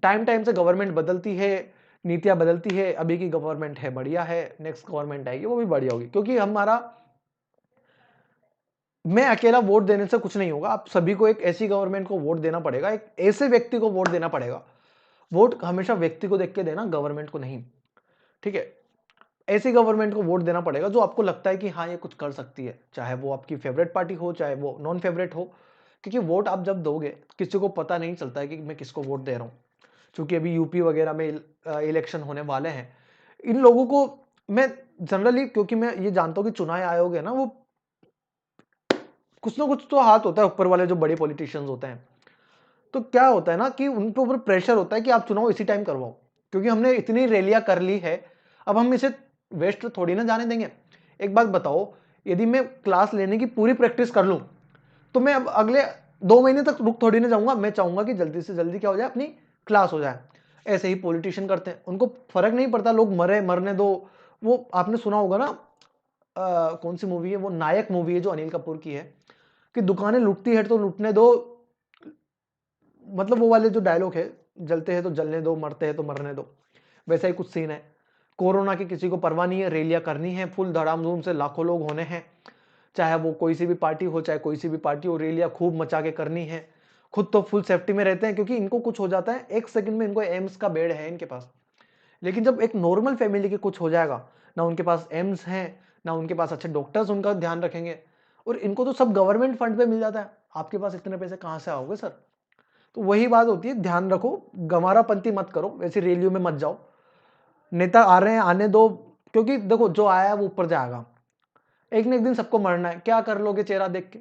टाइम टाइम से गवर्नमेंट बदलती है, नीतियां बदलती है। अभी की गवर्नमेंट है बढ़िया है, नेक्स्ट गवर्नमेंट आएगी वो भी बढ़िया होगी, क्योंकि हमारा, मैं अकेला वोट देने से कुछ नहीं होगा। आप सभी को एक ऐसी गवर्नमेंट को वोट देना पड़ेगा, एक ऐसे व्यक्ति को वोट देना पड़ेगा। वोट हमेशा व्यक्ति को देख के देना, गवर्नमेंट को नहीं, ठीक है? ऐसी गवर्नमेंट को वोट देना पड़ेगा जो आपको लगता है कि हाँ ये कुछ कर सकती है, चाहे वो आपकी फेवरेट पार्टी हो, चाहे वो नॉन फेवरेट हो। क्योंकि वोट आप जब दोगे, किसी को पता नहीं चलता है कि मैं किसको वोट दे रहा हूँ। क्योंकि अभी यूपी वगैरह में इलेक्शन होने वाले हैं, इन लोगों को मैं जनरली, क्योंकि मैं ये जानता हूँ कि चुनाव आयोग है ना, वो कुछ ना कुछ तो हाथ होता है ऊपर वाले जो बड़े पॉलिटिशियंस होते हैं। तो क्या होता है ना कि उनके ऊपर प्रेशर होता है कि आप चुनाव इसी टाइम करवाओ, क्योंकि हमने इतनी रैलियां कर ली है, अब हम इसे वेस्ट थोड़ी ना जाने देंगे। एक बात बताओ, यदि मैं क्लास लेने की पूरी प्रैक्टिस कर लूं, तो मैं अब अगले 2 महीने तक रुक थोड़ी ना जाऊंगा। मैं चाहूंगा कि जल्दी से जल्दी क्या हो जाए, अपनी क्लास हो जाए। ऐसे ही पॉलिटिशियन करते हैं, उनको फर्क नहीं पड़ता, लोग मरे मरने दो। वो आपने सुना होगा ना, कौन सी मूवी है वो, नायक मूवी है जो अनिल कपूर की है, कि दुकानें लूटती है तो लूटने दो, मतलब वो वाले जो डायलॉग है, जलते हैं तो जलने दो, मरते हैं तो मरने दो, वैसा ही कुछ सीन है। कोरोना की किसी को परवाह नहीं है, रैलियां करनी है, फुल धड़ाम से लाखों लोग होने हैं, चाहे वो कोई सी भी पार्टी हो, चाहे कोई सी भी पार्टी हो, रैलियां खूब मचा के करनी है। खुद तो फुल सेफ्टी में रहते हैं, क्योंकि इनको कुछ हो जाता है 1 सेकंड में, इनको एम्स का बेड है इनके पास। लेकिन जब एक नॉर्मल फैमिली के कुछ हो जाएगा, ना उनके पास एम्स है, ना उनके पास अच्छे डॉक्टर्स उनका ध्यान रखेंगे, और इनको तो सब गवर्नमेंट फंड पे मिल जाता है। आपके पास इतने पैसे कहां से आओगे सर? तो वही बात होती है, ध्यान रखो, गंवारापंती मत करो, वैसे रैलियों में मत जाओ। नेता आ रहे हैं, आने दो, क्योंकि देखो जो आया है वो ऊपर जाएगा, एक न एक दिन सबको मरना है। क्या कर लोगे चेहरा देख के?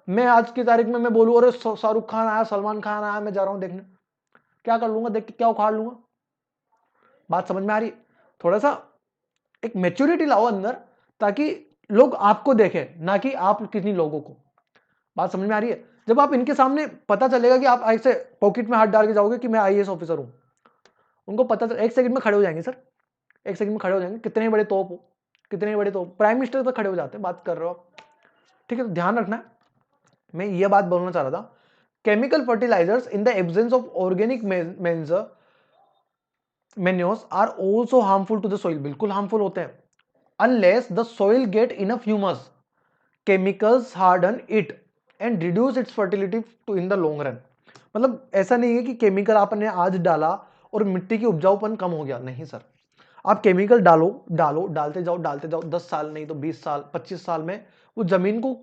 मैं आज की तारीख में मैं बोलूँ अरे शाहरुख खान आया, सलमान खान आया, मैं जा रहा हूँ देखने, क्या कर लूंगा देख के, क्या उखाड़ लूंगा? बात समझ में आ रही है? थोड़ा सा एक मेच्योरिटी लाओ अंदर, ताकि लोग आपको देखें ना कि आप किन्हीं लोगों को। बात समझ में आ रही है? जब आप इनके सामने पता चलेगा कि आप ऐसे पॉकेट में हाथ डाल के जाओगे कि मैं आईएएस ऑफिसर हूं, उनको पता चल, एक सेकंड में खड़े हो जाएंगे सर, एक सेकंड में खड़े हो जाएंगे, कितने बड़े तोप हो, कितने बड़े तोप, प्राइम मिनिस्टर तक खड़े हो जाते हैं, बात कर रहे हो आप। ठीक है, तो ध्यान रखना है। मैं ये बात बोलना चाह रहा था, chemical fertilizers in the absence of organic manures are also harmful to the soil, बिल्कुल हार्मफुल होते हैं। Unless the soil get enough humus, chemicals harden it and reduce its fertility to in the long run. मतलब ऐसा नहीं है कि chemical आपने आज डाला और मिट्टी की उपजाऊपन कम हो गया, नहीं सर। आप केमिकल डालो डालो डालते जाओ 10 साल नहीं तो 20 साल 25 साल में वो जमीन को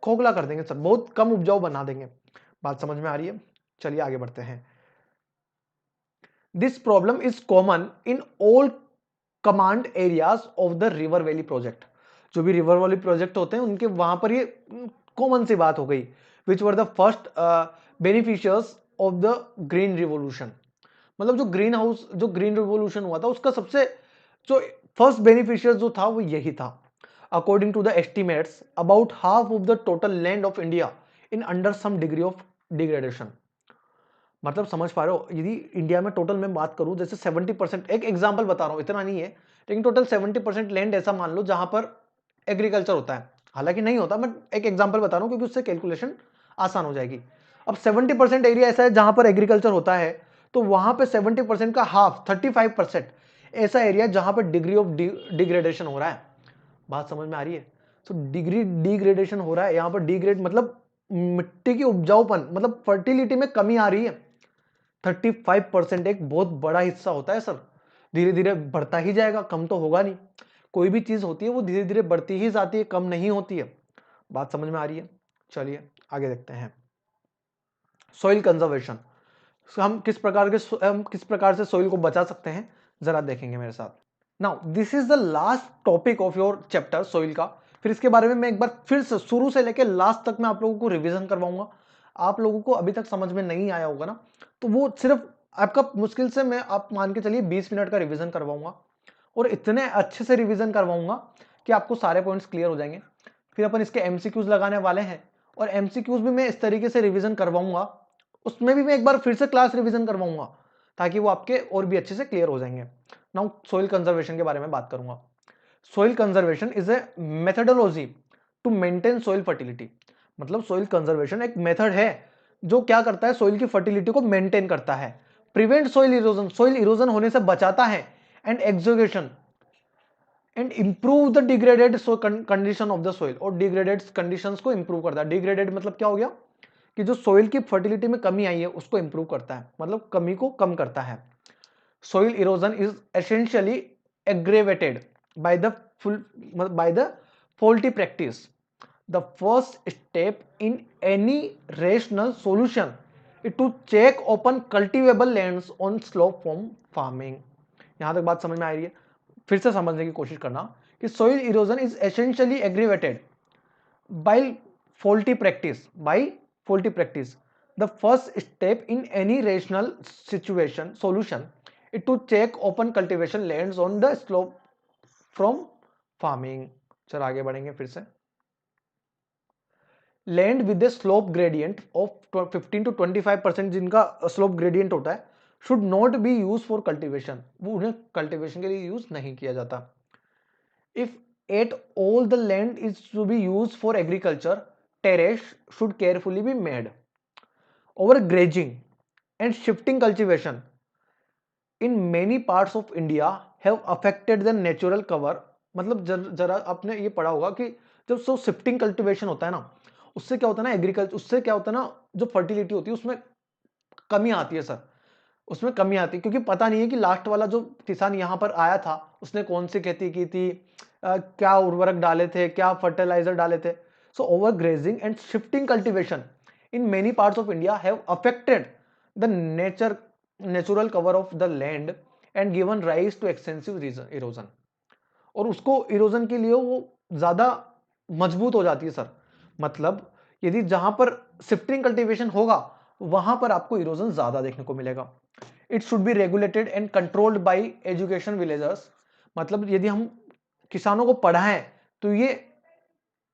खोखला कर देंगे सर, बहुत कम उपजाऊ बना देंगे। बात समझ में आ रही है? चलिए आगे बढ़ते हैं। This problem is common in all command areas of the river valley project. जो भी रिवर वैली प्रोजेक्ट होते हैं उनके वहां पर ये कॉमन सी बात हो गई। Which were the first beneficiaries of the green revolution. मतलब जो ग्रीन हाउस, जो ग्रीन रिवोल्यूशन हुआ था उसका सबसे जो फर्स्ट बेनिफिशियर जो था वो यही था। According to the estimates about half of the total land of India in under some degree of degradation. मतलब समझ पा रहे हो, यदि इंडिया में टोटल मैं बात करूं जैसे 70%, एक एग्जांपल बता रहा हूं, इतना नहीं है, लेकिन टोटल 70% लैंड ऐसा मान लो जहां पर एग्रीकल्चर होता है, हालांकि नहीं होता, मैं एक एग्जांपल बता रहा हूं क्योंकि उससे कैलकुलेशन आसान हो जाएगी। अब 70% एरिया ऐसा है जहां पर एग्रीकल्चर होता है, तो वहां पे 70% का हाफ 35% ऐसा एरिया जहां पर डिग्री ऑफ डिग्रेडेशन हो रहा है। बात समझ में आ रही है? तो डिग्री डिग्रेडेशन हो रहा है यहां पर, डिग्रेड मतलब मिट्टी की उपजाऊपन, मतलब फर्टिलिटी में कमी आ रही है। 35% एक बहुत बड़ा हिस्सा होता है सर, धीरे धीरे बढ़ता ही जाएगा, कम तो होगा नहीं। कोई भी चीज होती है वो धीरे धीरे बढ़ती ही जाती है, कम नहीं होती है। बात समझ में आ रही है? चलिए आगे देखते हैं। सॉइल कंजर्वेशन, हम किस प्रकार से सॉइल को बचा सकते हैं, जरा देखेंगे मेरे साथ। Now this is the last topic of your chapter soil का। फिर इसके बारे में मैं एक बार फिर से शुरू से लेकर लास्ट तक मैं आप लोगों को रिवीजन करवाऊंगा। आप लोगों को अभी तक समझ में नहीं आया होगा ना, तो वो सिर्फ आपका मुश्किल से मैं आप मान के चलिए 20 मिनट का रिवीजन करवाऊंगा, और इतने अच्छे से रिवीजन करवाऊंगा कि आपको सारे पॉइंट्स क्लियर हो जाएंगे। फिर अपन इसके एमसीक्यूज लगाने वाले हैं, और एमसीक्यूज भी मैं इस तरीके से रिवीजन करवाऊंगा, उसमें भी मैं एक बार फिर से क्लास रिवीजन करवाऊंगा, ताकि वो आपके और भी अच्छे से क्लियर हो जाएंगे। नाउ सोइल कंजर्वेशन के बारे में बात करूंगा। Soil conservation is a methodology to maintain soil fertility. मतलब सोइल कंजर्वेशन एक मेथड है जो क्या करता है, सोइल की फर्टिलिटी को मेंटेन करता है, prevent soil erosion, soil erosion होने से बचाता है, एंड एक्सोगेशन and improve the degraded condition of the soil, और डिग्रेडेड कंडीशंस को इंप्रूव करता है। डिग्रेडेड मतलब क्या हो गया कि जो सोइल की फर्टिलिटी में कमी आई है उसको इंप्रूव करता है, मतलब कमी को कम करता है। Soil erosion is essentially aggravated by the full by the faulty practice. The first step in any rational solution is to check open cultivable lands on slope from farming. यहां तक बात समझ में आ रही है? फिर से समझने की कोशिश करना कि soil erosion is essentially aggravated by faulty practice. The first step in any rational solution is to check open cultivation lands on the slope from farming. चल आगे बढ़ेंगे फिर से। Land with slope gradient of 15 to 25%, जिनका slope gradient होता है, should not be use for cultivation, वो उन्हें कल्टीवेशन के लिए यूज नहीं किया जाता। If at all the land is to be used for agriculture, terrace should carefully be made. Overgrazing and shifting cultivation in many parts of India have affected the natural cover. मतलब जरा आपने ये पढ़ा होगा कि जब सो शिफ्टिंग कल्टीवेशन होता है ना, उससे क्या होता है ना, एग्रीकल्चर, उससे क्या होता है ना, जो फर्टिलिटी होती है उसमें कमी आती है सर, उसमें कमी आती है, क्योंकि पता नहीं है कि लास्ट वाला जो किसान यहाँ पर आया था उसने कौन सी खेती की थी, क्या उर्वरक डाले थे, क्या फर्टिलाइजर डाले थे। So over grazing and shifting cultivation in many parts of India have affected the natural cover of the land and given rise to extensive erosion. और उसको इरोजन के लिए वो ज्यादा मजबूत हो जाती है सर। मतलब यदि जहां पर शिफ्टिंग कल्टीवेशन होगा वहां पर आपको इरोजन ज्यादा देखने को मिलेगा। It should be regulated and controlled by education villagers, मतलब यदि हम किसानों को पढ़ाएं तो ये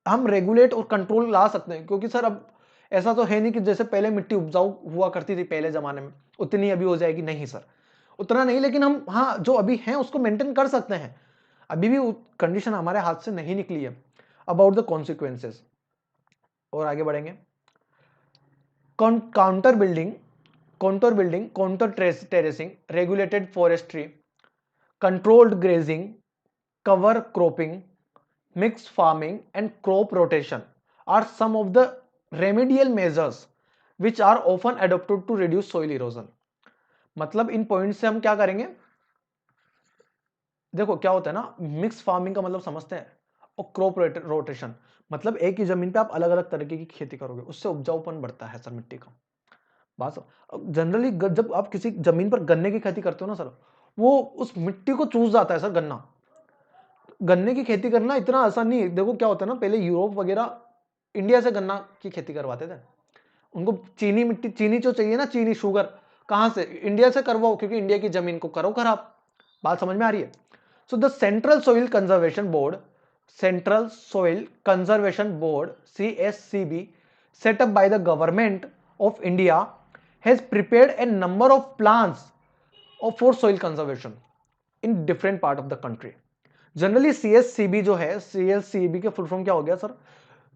हम रेगुलेट और कंट्रोल ला सकते हैं, क्योंकि सर अब ऐसा तो है नहीं कि जैसे पहले मिट्टी उपजाऊ हुआ करती थी पहले जमाने में उतनी अभी हो जाएगी, नहीं सर उतना नहीं, लेकिन हम हाँ जो अभी हैं उसको मेंटेन कर सकते हैं, अभी भी कंडीशन हमारे हाथ से नहीं निकली है। अबाउट द कॉन्सिक्वेंसेस, और आगे बढ़ेंगे। Counter building, counter terracing, regulated forestry, controlled grazing, cover cropping, mixed farming and crop rotation are some of the remedial measures which are often adopted to reduce soil erosion। मतलब इन point से हम क्या करेंगे, देखो क्या होता है ना, मिक्स फार्मिंग का मतलब समझते हैं, और क्रॉप रोटेशन मतलब एक ही जमीन पे आप अलग अलग तरीके की खेती करोगे, उससे उपजाऊपन बढ़ता है सर मिट्टी का। बात जनरली जब आप किसी जमीन पर गन्ने की खेती करते हो ना सर, वो उस मिट्टी को चूस जाता है सर गन्ना। गन्ने की खेती करना इतना आसान नहीं है। देखो क्या होता है ना, पहले यूरोप वगैरह इंडिया से गन्ना की खेती करवाते थे, उनको चीनी मिट्टी, चीनी जो चाहिए ना, चीनी शुगर कहां से, इंडिया से करवाओ, क्योंकि इंडिया की जमीन को करो खराब। बात समझ में आ रही है। So the central soil conservation board, central soil conservation board CSCB, set up by the government of India, has prepared a number of plans for soil conservation in different part of the country। Generally CSCB जो है, CSCB के full form क्या हो गया sir,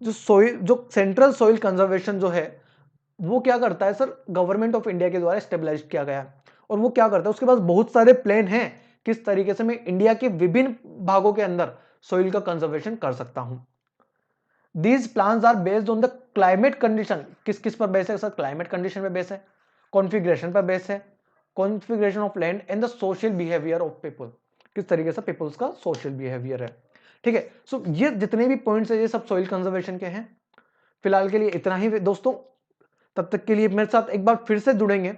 जो soil, जो central soil conservation जो है वो क्या करता है सर, गवर्नमेंट ऑफ इंडिया के द्वारा स्टेबलाइज किया गया है। और वो क्या करता है, उसके पास बहुत सारे प्लान हैं किस तरीके से मैं इंडिया के विभिन्न भागों के अंदर सोइल का कंजर्वेशन कर सकता हूं। These plans are based on the climate condition, किस किस पर बेस है सर, क्लाइमेट कंडीशन पर बेस है, कॉन्फ़िगरेशन पर बेस है, configuration of land and the social behaviour of people, किस तरीके से पीपल्स का सोशल बिहेवियर है। ठीक है, सो ये जितने भी पॉइंट्स है ये सब सोइल कंजर्वेशन के हैं। फिलहाल के लिए इतना ही दोस्तों, तब तक के लिए मेरे साथ एक बार फिर से जुड़ेंगे।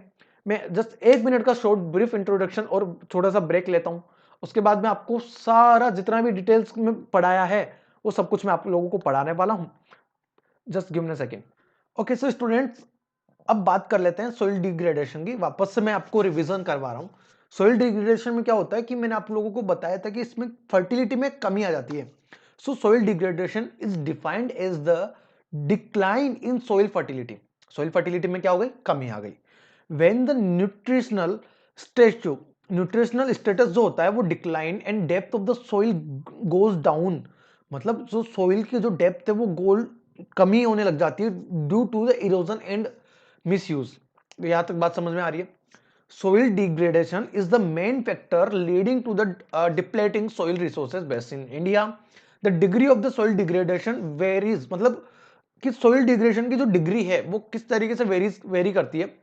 मैं जस्ट 1 मिनट का शॉर्ट ब्रीफ इंट्रोडक्शन और छोटा सा ब्रेक लेता हूं, उसके बाद मैं आपको सारा जितना भी डिटेल्स में पढ़ाया है वो सब कुछ मैं आप लोगों को पढ़ाने वाला हूं। जस्ट गिव मी अ सेकेंड। ओके सो स्टूडेंट्स, अब बात कर लेते हैं सोइल डिग्रेडेशन की। वापस से मैं आपको रिवीजन करवा रहा हूं। सोइल डिग्रेडेशन में क्या होता है कि मैंने आप लोगों को बताया था कि इसमें फर्टिलिटी में कमी आ जाती है। So soil degradation is defined as the decline in soil fertility. Soil fertility में क्या हो गई, कमी आ गई। व्हेन द न्यूट्रिशनल स्टेटस जो होता है वो decline and depth of the soil goes down, मतलब जो सोइल की जो डेप्थ है वो गोल कमी होने लग जाती है due to the erosion and misuse. यहां तक बात समझ में आ रही है। Soil degradation is the main factor leading to the depleting soil resources best in India. The degree of the soil degradation varies, मतलब कि सोइल डिग्रेडेशन की जो डिग्री है वो किस तरीके से वेरी करती है।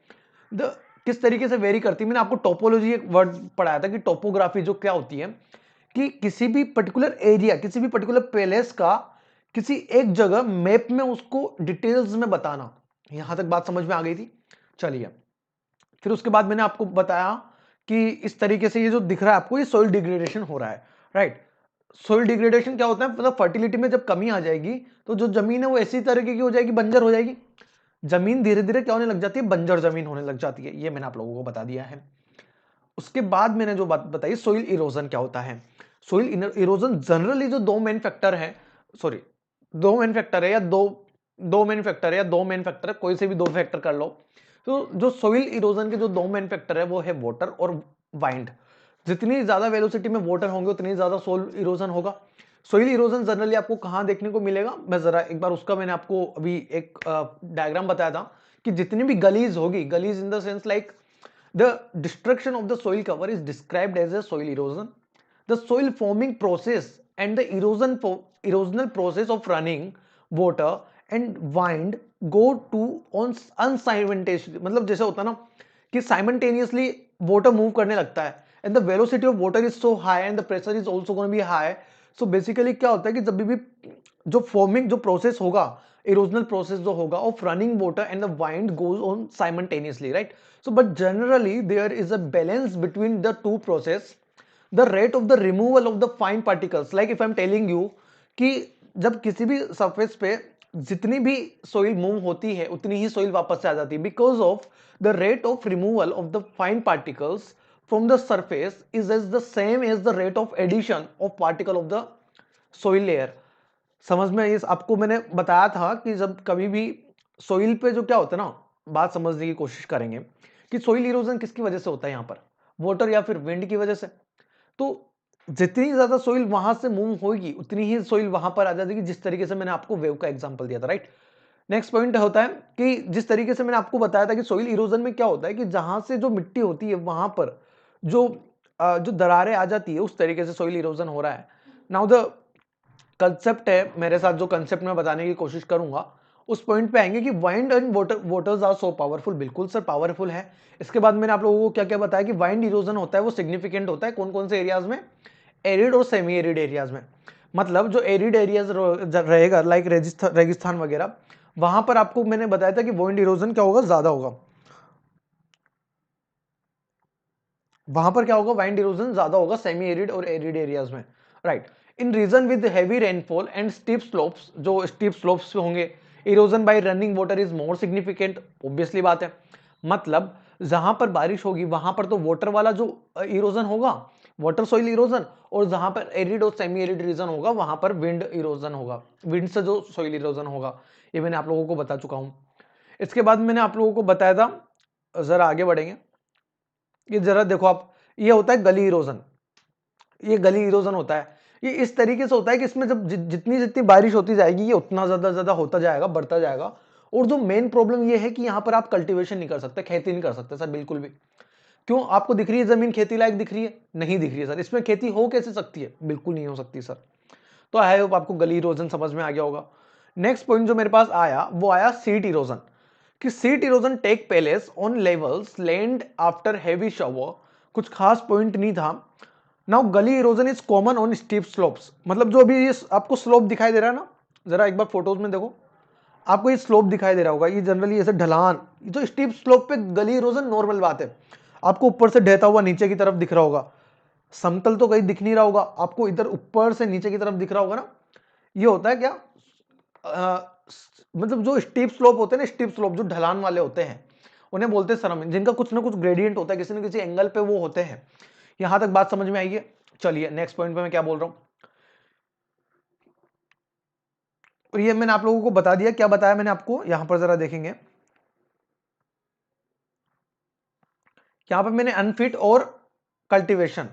द किस तरीके से वेरी करती है, मैंने आपको टोपोलॉजी एक वर्ड पढ़ाया था कि टोपोग्राफी जो क्या होती है कि किसी भी पर्टिकुलर एरिया, किसी भी पर्टिकुलर प्लेस का किसी एक जगह मैप में उसको डिटेल्स में बताना। यहां तक बात समझ में आ गई थी। चलिए, फिर उसके बाद मैंने आपको बताया कि इस तरीके से ये जो दिख रहा है आपको, ये सोइल डिग्रेडेशन हो रहा है, राइट। सोइल डिग्रेडेशन क्या होता है, मतलब फर्टिलिटी में जब कमी आ जाएगी तो जो जमीन है वो ऐसी तरीके की हो जाएगी, बंजर हो जाएगी। जमीन धीरे धीरे क्या होने लग जाती है, बंजर जमीन होने लग जाती है। ये मैंने आप लोगों को बता दिया है। उसके बाद मैंने जो बात बताई, सोइल इरोजन क्या होता है। सोइल इरोजन जनरली जो दो मेन फैक्टर है, सॉरी दो मेन फैक्टर है या दो मेन फैक्टर है या दो मेन फैक्टर है, कोई से भी दो फैक्टर कर लो। तो जो सोइल इरोजन के जो दो मेन फैक्टर है वो है वाटर और वाइंड। जितनी ज्यादा वेलोसिटी में वाटर होंगे उतनी ज्यादा सोइल इरोजन होगा। सोइल इरोजन जनरली आपको कहां देखने को मिलेगा, मैं जरा एक बार उसका, मैंने आपको अभी एक डायग्राम बताया था कि जितनी भी गलीज होगी, gullies in the sense like the destruction of the soil cover is described as a soil erosion. The soil forming process and the erosional process of running water and wind go to on unsimultaneously, मतलब जैसे होता है ना कि simultaneously water move करने लगता है and the velocity of water is so high and the pressure is also going to be high। So basically क्या होता है कि जब भी जो फॉर्मिंग जो प्रोसेस होगा, इरोजनल प्रोसेस जो होगा of running water and the wind goes on simultaneously, right. So but generally there is a balance between the two process। The rate of the removal of the fine particles, like if I'm telling you कि जब किसी भी surface पे जितनी भी soil move होती है उतनी ही सोइल वापस से आ जाती है, because of the rate of removal of the fine particles from the surface is as the same as the rate of addition of particle of the soil layer. समझ में, इस आपको मैंने बताया था कि जब कभी भी सोइल पे जो क्या होता है ना, बात समझने की कोशिश करेंगे कि सोइल इरोजन किसकी वजह से होता है, यहां पर वाटर या फिर विंड की वजह से। तो जितनी ज्यादा सोइल वहां से मूव होगी उतनी ही सोइल वहां पर आ जाएगी, जिस तरीके से मैंने आपको वेव का एग्जांपल दिया था, राइट। नेक्स्ट पॉइंट होता है कि जिस तरीके से मैंने आपको बताया था कि सोइल इरोजन में क्या होता है कि जहां से जो मिट्टी होती है वहां पर जो जो दरारें आ जाती है, उस तरीके से सोइल इरोजन हो रहा है। नाउ द कंसेप्ट है मेरे साथ, जो कंसेप्ट मैं बताने की कोशिश करूंगा उस पॉइंट पे आएंगे कि wind and waters are so powerful. बिल्कुल सर, पावरफुल है। इसके बाद मैंने आप लोगों को क्या क्या बताया कि वाइंड इरोजन होता है वो सिग्निफिकेंट होता है कौन कौन से एरियाज में, एरिड और सेमी एरिड एरियाज में। मतलब जो एरिड एरियाज रहेगा लाइक रेगिस्तान वगैरह, वहां पर आपको मैंने बताया था कि वाइंड इरोजन क्या होगा, ज्यादा होगा। वहां पर क्या होगा, वाइंड इरोजन ज्यादा होगा सेमी एरिड और एरिड एरियाज में, right. In region with heavy rainfall and steep slopes, जो स्टीप स्लोप्स पे होंगे, erosion by running water is more significant, obviously बात है। मतलब जहां पर बारिश होगी वहां पर तो वाटर वाला जो इरोजन होगा, वाटर सॉइल इरोजन, और जहां पर एरिड और सेमी एरिड रीजन होगा वहां पर विंड इरोजन होगा, विंड से जो सॉइल इरोजन होगा। ये मैंने आप लोगों को बता चुका हूं। इसके बाद मैंने आप लोगों को बताया था, जरा आगे बढ़ेंगे, ये जरा देखो आप, ये होता है गली इरोजन। ये गली इरोजन होता है, ये इस तरीके से होता है कि इसमें जब जितनी जितनी बारिश होती जाएगी ये उतना ज्यादा ज्यादा होता जाएगा, बढ़ता जाएगा। और जो मेन प्रॉब्लम ये है कि यहां पर आप कल्टीवेशन नहीं कर सकते, खेती नहीं कर सकते सर, बिल्कुल भी। क्यों, आपको दिख रही है जमीन खेती लायक दिख रही है? नहीं दिख रही है सर। इसमें खेती हो कैसे सकती है? बिल्कुल नहीं हो सकती सर। तो आई होप आपको गली इरोजन समझ में आ गया होगा। नेक्स्ट पॉइंट जो मेरे पास आया वो आया सीट इरोजन, कि sheet erosion take place on levels land after heavy shower. कुछ खास पॉइंट नहीं था। Now gully erosion is common on steep slopes, मतलब जो अभी ये आपको स्लोप दिखाई दे रहा है ना, जरा एक बार फोटोज में देखो, आपको ये स्लोप दिखाई दे रहा होगा, ये जनरली ऐसे ढलान, जो स्टीप स्लोप पे गली इरोजन नॉर्मल बात है। आपको ऊपर से ढहता हुआ नीचे की तरफ दिख रहा होगा, समतल तो कहीं दिख नहीं रहा होगा आपको, इधर ऊपर से नीचे की तरफ दिख रहा होगा ना। ये होता है क्या, मतलब जो स्टीप स्लोप होते हैं ना, स्टीप स्लोप जो ढलान वाले होते हैं उन्हें बोलते हैं सरमिन, जिनका कुछ ना कुछ ग्रेडियंट होता है, किसी न किसी एंगल पे वो होते हैं। यहां तक बात समझ में आई है? चलिए नेक्स्ट पॉइंट पे मैं क्या बोल रहा हूं, और ये मैंने आप लोगों को बता दिया, क्या बताया मैंने आपको, यहां पर जरा देखेंगे, यहां पर मैंने अनफिट और कल्टीवेशन,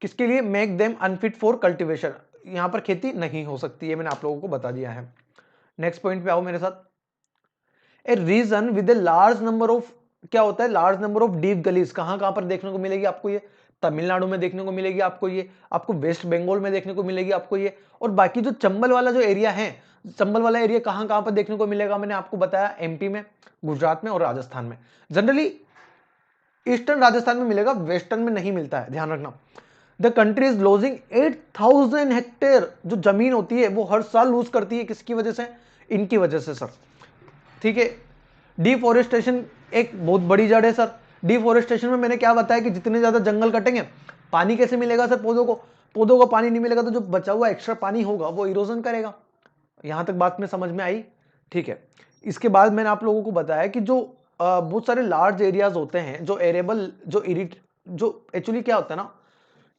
किसके लिए, make them unfit for cultivation, यहां पर खेती नहीं हो सकती है, मैंने आप लोगों को बता दिया है। नेक्स्ट पॉइंट पे आओ मेरे साथ, a region with a large number of, क्या होता है, large number of deep gullies, कहां कहां पर देखने को मिलेगी आपको ये, तमिलनाडु में देखने को मिलेगी आपको ये, आपको वेस्ट बंगाल में देखने को मिलेगी आपको ये, और बाकी जो चंबल वाला जो एरिया है, चंबल वाला एरिया कहां कहां पर देखने को मिलेगा, मैंने आपको बताया एमपी में, गुजरात में और राजस्थान में। जनरली ईस्टर्न राजस्थान में मिलेगा, वेस्टर्न में नहीं मिलता है, ध्यान रखना। The country is losing 8,000 hectare, जो जमीन होती है वो हर साल लूज करती है, किसकी वजह से, इनकी वजह से सर, ठीक है। डिफोरेस्टेशन एक बहुत बड़ी जड़ है सर। डिफोरेस्टेशन में मैंने क्या बताया कि जितने ज्यादा जंगल कटेंगे, पानी कैसे मिलेगा सर पौधों को, पौधों को पानी नहीं मिलेगा तो जो बचा हुआ एक्स्ट्रा पानी होगा वो इरोजन करेगा। यहां तक बात में समझ में आई? ठीक है। इसके बाद मैंने आप लोगों को बताया कि जो बहुत सारे लार्ज एरियाज होते हैं, जो एरेबल, जो एक्चुअली क्या होता है ना,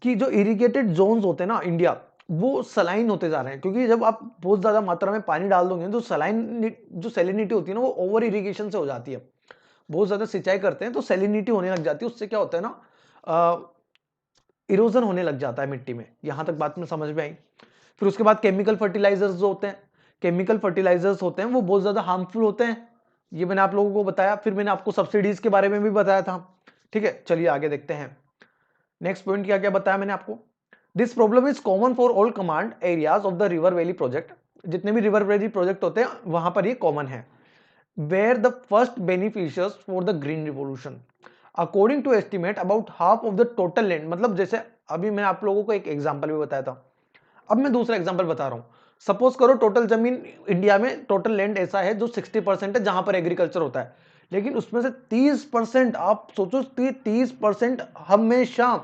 कि जो इरिगेटेड जोन्स होते हैं ना इंडिया, वो सलाइन होते जा रहे हैं, क्योंकि जब आप बहुत ज्यादा मात्रा में पानी डाल दोगे तो सलाइन, जो सैलिनिटी होती है ना, वो ओवर इरिगेशन से हो जाती है। बहुत ज्यादा सिंचाई करते हैं तो सैलिनिटी होने लग जाती है, उससे क्या होता है ना, इरोजन होने लग जाता है मिट्टी में। यहां तक बात में समझ में आई? फिर उसके बाद केमिकल फर्टिलाइजर्स जो होते हैं, केमिकल फर्टिलाइजर्स होते हैं वो बहुत ज्यादा हार्मफुल होते हैं, ये मैंने आप लोगों को बताया। फिर मैंने आपको सब्सिडीज के बारे में भी बताया था। ठीक है, चलिए आगे देखते हैं। नेक्स्ट पॉइंट क्या क्या बताया मैंने आपको, this problem is common for all command areas of the river valley project, जितने भी रिवर वैली प्रोजेक्ट होते हैं वहां पर ये कॉमन है। Where the first beneficiaries for the green revolution, according to estimate about half of the total land, मतलब जैसे अभी मैं आप लोगों को एक एग्जांपल भी बताया था, अब मैं दूसरा एग्जांपल बता रहा हूं। सपोज करो टोटल जमीन इंडिया में, टोटल लैंड ऐसा है जो 60% है जहां पर एग्रीकल्चर होता है, लेकिन उसमें से 30%, आप सोचो 30% हमेशा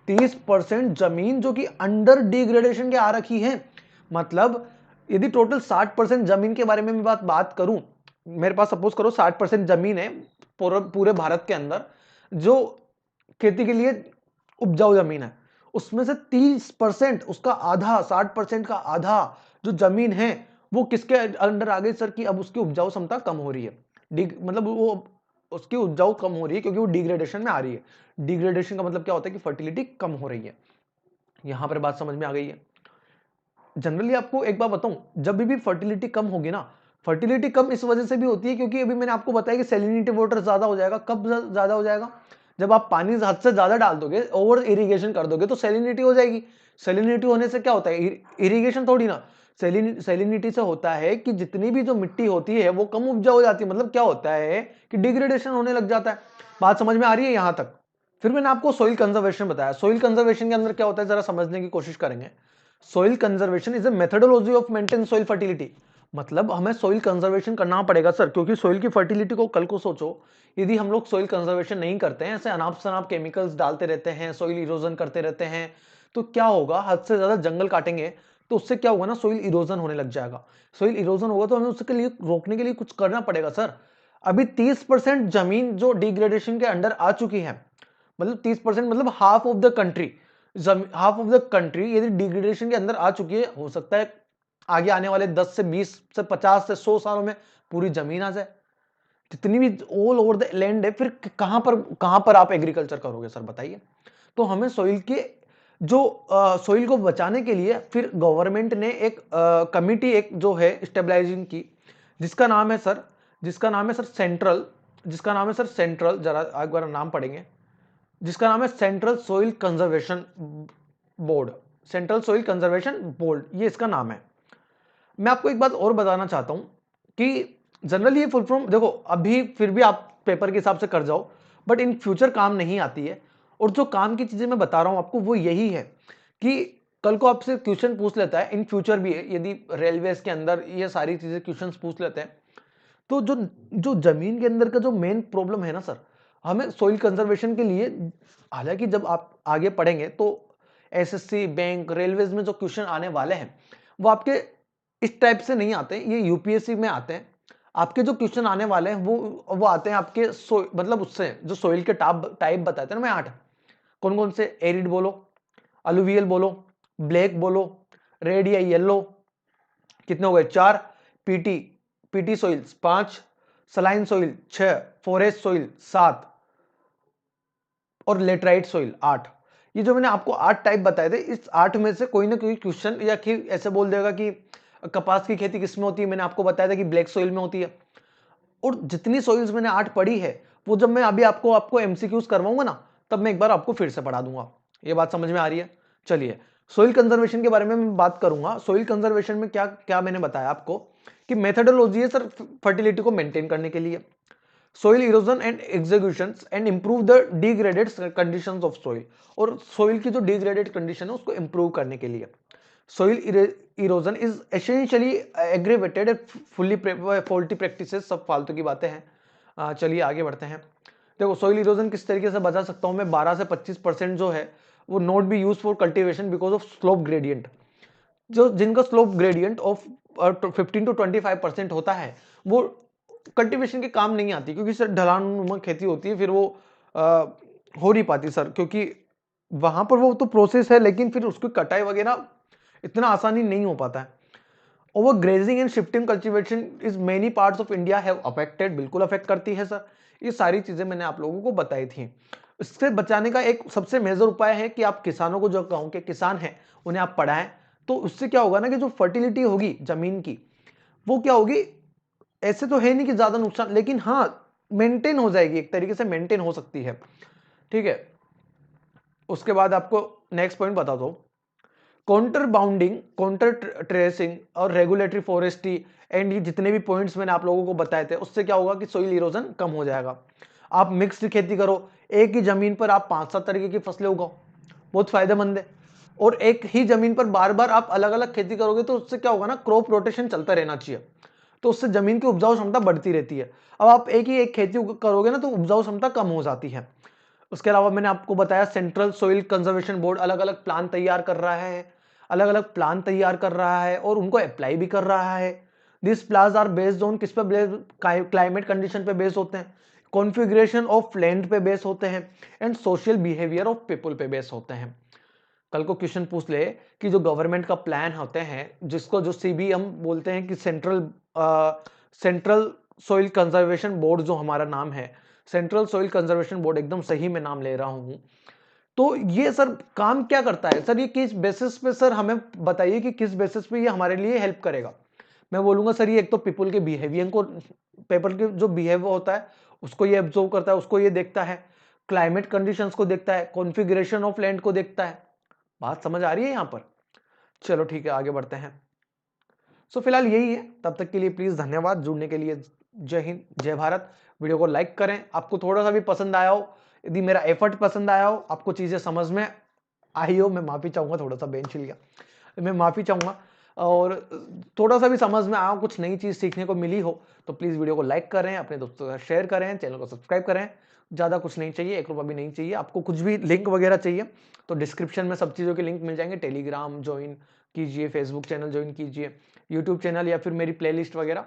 30% जमीन जो कि अंडर डिग्रेडेशन के आ रखी है। मतलब यदि टोटल 60% जमीन के बारे में मैं बात करूं, मेरे पास सपोज करो 60% जमीन है पूरे भारत के अंदर जो खेती के लिए उपजाऊ जमीन है, उसमें से 30% उसका आधा, 60% का आधा जो जमीन है वो किसके अंडर आ गई सर कि अब उसकी उपजाऊ क्षमता कम हो रही है। मतलब वो उसकी उपजाऊ कम हो रही है क्योंकि वो डिग्रेडेशन में आ रही है। डिग्रेडेशन का मतलब क्या होता है कि फर्टिलिटी कम हो रही है। यहां पर बात समझ में आ गई है। जनरली आपको एक बात बताऊं, जब भी फर्टिलिटी कम होगी ना, फर्टिलिटी कम इस वजह से भी होती है क्योंकि अभी मैंने आपको बताया कि सैलिनिटी वाटर ज्यादा हो जाएगा। कब ज्यादा हो जाएगा? जब आप पानी हद से ज्यादा डाल दोगे, ओवर इरिगेशन कर दोगे तो सैलिनिटी हो जाएगी। सैलिनिटी होने से क्या होता है? इरिगेशन थोड़ी ना, सैलिनिटी से होता है कि जितनी भी जो मिट्टी होती है वो कम उपजाऊ हो जाती है। मतलब क्या होता है कि डिग्रेडेशन होने लग जाता है। बात समझ में आ रही है यहां तक? फिर मैंने आपको सोइल कंजर्वेशन बताया। सोइल कंजर्वेशन के अंदर क्या होता है जरा समझने की कोशिश करेंगे। Soil conservation is a methodology of maintain soil fertility. मतलब हमें सोइल कंजर्वेशन करना पड़ेगा सर, क्योंकि सोइल की फर्टिलिटी को कल को सोचो, यदि हम लोग सोइल कंजर्वेशन नहीं करते हैं, ऐसे अनाप शनाप केमिकल्स डालते रहते हैं, सोइल इरोजन करते रहते हैं, तो क्या होगा? हद से ज्यादा जंगल काटेंगे तो उससे क्या होगा ना, सोइल इरोजन होने लग जाएगा। सोइल इरोजन होगा तो हमें उसके लिए रोकने के लिए कुछ करना पड़ेगा सर। अभी 30% जमीन जो डिग्रेडेशन के अंडर आ चुकी है, मतलब 30% मतलब half of the country, half of the country यदि डिग्रेडेशन के अंदर आ चुकी है, हो सकता है आगे आने वाले 10 से 20 से 50 से 100 सालों में पूरी जमीन आ जाए। जितनी भी ऑल ओवर द लैंड है, फिर कहां पर आप एग्रीकल्चर करोगे सर बताइए? तो हमें सोइल के जो सोइल को बचाने के लिए फिर गवर्नमेंट ने एक कमिटी एक जो है स्टेबलाइजिंग की, जिसका नाम है सर सेंट्रल, जरा एक बार नाम पढ़ेंगे, जिसका नाम है central soil conservation board. Central soil conservation board, ये इसका नाम है। मैं आपको एक बात और बताना चाहता हूं कि जनरली ये फुल फॉर्म देखो, अभी फिर भी आप पेपर के हिसाब से कर जाओ, बट इन फ्यूचर काम नहीं आती है। और जो काम की चीजें मैं बता रहा हूं आपको वो यही है कि कल को आपसे क्वेश्चन पूछ लेता है, इन फ्यूचर भी है, यदि रेलवेज के अंदर ये सारी चीजें क्वेश्चन पूछ लेते हैं, तो जो जो जमीन के अंदर का जो मेन प्रॉब्लम है ना सर, हमें सोइल कंजर्वेशन के लिए, हालांकि जब आप आगे पढ़ेंगे तो एसएससी, बैंक, रेलवेज में जो क्वेश्चन आने वाले हैं वो आपके इस टाइप से नहीं आते, ये यूपीएससी में आते हैं। आपके जो क्वेश्चन आने वाले हैं वो आते हैं आपके मतलब उससे जो सोइल के टाइप बताते हैं ना मैं 8, कौन कौन से? एरिड बोलो, अलुवियल बोलो, ब्लैक बोलो, रेड या येलो, कितने हो गए? 4, PT PT soils 5, saline soil 6, forest soil 7 और लेटराइट सोइल 8। ये जो मैंने आपको 8 टाइप बताए थे, इस 8 में से कोई ना कोई क्वेश्चन या फिर ऐसे बोल देगा कि कपास की खेती किस में होती है, मैंने आपको बताया था कि ब्लैक सोइल में होती है। और जितनी सोइल्स मैंने 8 पढ़ी है वो जब मैं अभी आपको एमसीक्यूज करवाऊंगा ना, तब मैं एक बार आपको फिर से पढ़ा दूंगा। ये बात समझ में आ रही है? चलिए, सोइल कंजर्वेशन के बारे में मैं बात करूंगा। सोइल कंजर्वेशन में क्या क्या मैंने बताया आपको कि मेथडोलॉजी है सर फर्टिलिटी को मेंटेन करने के लिए, soil erosion and executions and improve the degraded conditions of soil, और सोइल की जो डिग्रेडेड कंडीशन है उसको इंप्रूव करने के लिए। Soil erosion is essentially aggravated fully faulty practices, सब फालतू की बातें हैं। चलिए आगे बढ़ते हैं। देखो सोइल इरोजन किस तरीके से बचा सकता हूं मैं, 12 से 25% जो है वो not be use for cultivation because of slope gradient. जो जिनका स्लोप ग्रेडियंट ऑफ 15 to 25% होता है वो कल्टीवेशन के काम नहीं आती, क्योंकि सर ढलान खेती होती है, फिर वो हो नहीं पाती सर, क्योंकि वहां पर वो तो प्रोसेस है लेकिन फिर उसकी कटाई वगैरह इतना आसानी नहीं हो पाता है। Over grazing and shifting cultivation is many parts of India have affected, बिल्कुल अफेक्ट करती है सर। ये सारी चीजें मैंने आप लोगों को बताई थी। इससे बचाने का एक सबसे मेजर उपाय है कि आप किसानों को, जो गांव के किसान हैं उन्हें आप पढ़ाएं। तो उससे क्या होगा ना कि जो फर्टिलिटी होगी जमीन की वो क्या होगी, ऐसे तो है नहीं कि ज्यादा नुकसान, लेकिन हाँ मेंटेन हो जाएगी, एक तरीके से मेंटेन हो सकती है। ठीक है, उसके बाद आपको नेक्स्ट पॉइंट बता दो, काउंटर बाउंडिंग, काउंटर ट्रेसिंग और रेगुलेटरी फॉरेस्ट्री एंड ये जितने भी पॉइंट्स मैंने आप लोगों को बताए थे, उससे क्या होगा कि सोइल इरोजन कम हो जाएगा। आप मिक्स्ड खेती करो, एक ही जमीन पर आप 5-7 तरीके की फसलें उगाओ, बहुत फायदेमंद है। और एक ही जमीन पर बार बार आप अलग अलग खेती करोगे तो उससे क्या होगा ना, क्रॉप रोटेशन चलता रहना चाहिए, तो उससे जमीन की उपजाऊ क्षमता बढ़ती रहती है। अब आप एक खेती करोगे ना तो उपजाऊ क्षमता कम हो जाती है। उसके अलावा मैंने आपको बताया सेंट्रल सोइल कंजर्वेशन बोर्ड अलग अलग प्लान तैयार कर रहा है, अलग अलग प्लान तैयार कर रहा है और उनको अप्लाई भी कर रहा है। This plans are based on किस पे, क्लाइमेट कंडीशन पे बेस होते हैं, कॉन्फ़िगरेशन ऑफ लैंड पे बेस होते हैं and social behaviour of people पे बेस होते हैं। कल को क्वेश्चन पूछ ले कि जो गवर्नमेंट का प्लान होते हैं, जिसको जो सीबी हम बोलते हैं कि सेंट्रल सोइल कंजर्वेशन बोर्ड, जो हमारा नाम है सेंट्रल सोइल कंजर्वेशन बोर्ड, एकदम सही में नाम ले रहा हूं, तो ये सर काम क्या करता है सर, ये किस बेसिस पे सर, हमें बताइए कि किस बेसिस पे ये हमारे लिए हेल्प करेगा। मैं बोलूंगा सर ये एक तो पीपल के बिहेवियर को, पीपल के जो बिहेवियर होता है उसको ये ऑब्जर्व करता है, उसको ये देखता है, क्लाइमेट कंडीशंस को देखता है, कॉन्फ़िगरेशन ऑफ लैंड को देखता है। बात समझ आ रही है यहां पर? चलो ठीक है, आगे बढ़ते हैं। सो फिलहाल यही है, तब तक के लिए प्लीज धन्यवाद जुड़ने के लिए। जय हिंद, जय भारत। वीडियो को लाइक करें, आपको थोड़ा सा भी पसंद आया हो, यदि मेरा एफर्ट पसंद आया हो, आपको चीजें समझ में आई हो, मैं माफी चाहूंगा, थोड़ा सा बेंच हिल गया, मैं माफी चाहूंगा। और थोड़ा सा भी समझ में आया, कुछ नई चीज सीखने को मिली हो, तो प्लीज वीडियो को लाइक करें, अपने दोस्तों के साथ शेयर करें, चैनल को सब्सक्राइब करें। ज्यादा कुछ नहीं चाहिए, 1 रुपया भी नहीं चाहिए। आपको कुछ भी लिंक वगैरह चाहिए तो डिस्क्रिप्शन में सब चीजों के लिंक मिल जाएंगे। टेलीग्राम ज्वाइन कीजिए, फेसबुक चैनल ज्वाइन कीजिए, यूट्यूब चैनल या फिर मेरी प्लेलिस्ट वगैरह।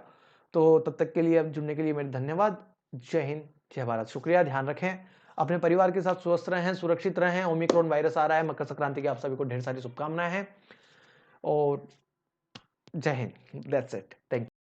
तो तब तक के लिए, अब जुड़ने के लिए मेरे धन्यवाद। जय हिंद, जय भारत। शुक्रिया, ध्यान रखें, अपने परिवार के साथ स्वस्थ रहें, सुरक्षित रहें। ओमिक्रॉन वायरस आ रहा है, मकर संक्रांति की आप सभी को ढेर सारी शुभकामनाएं हैं और जय Hind. That's it, thank you.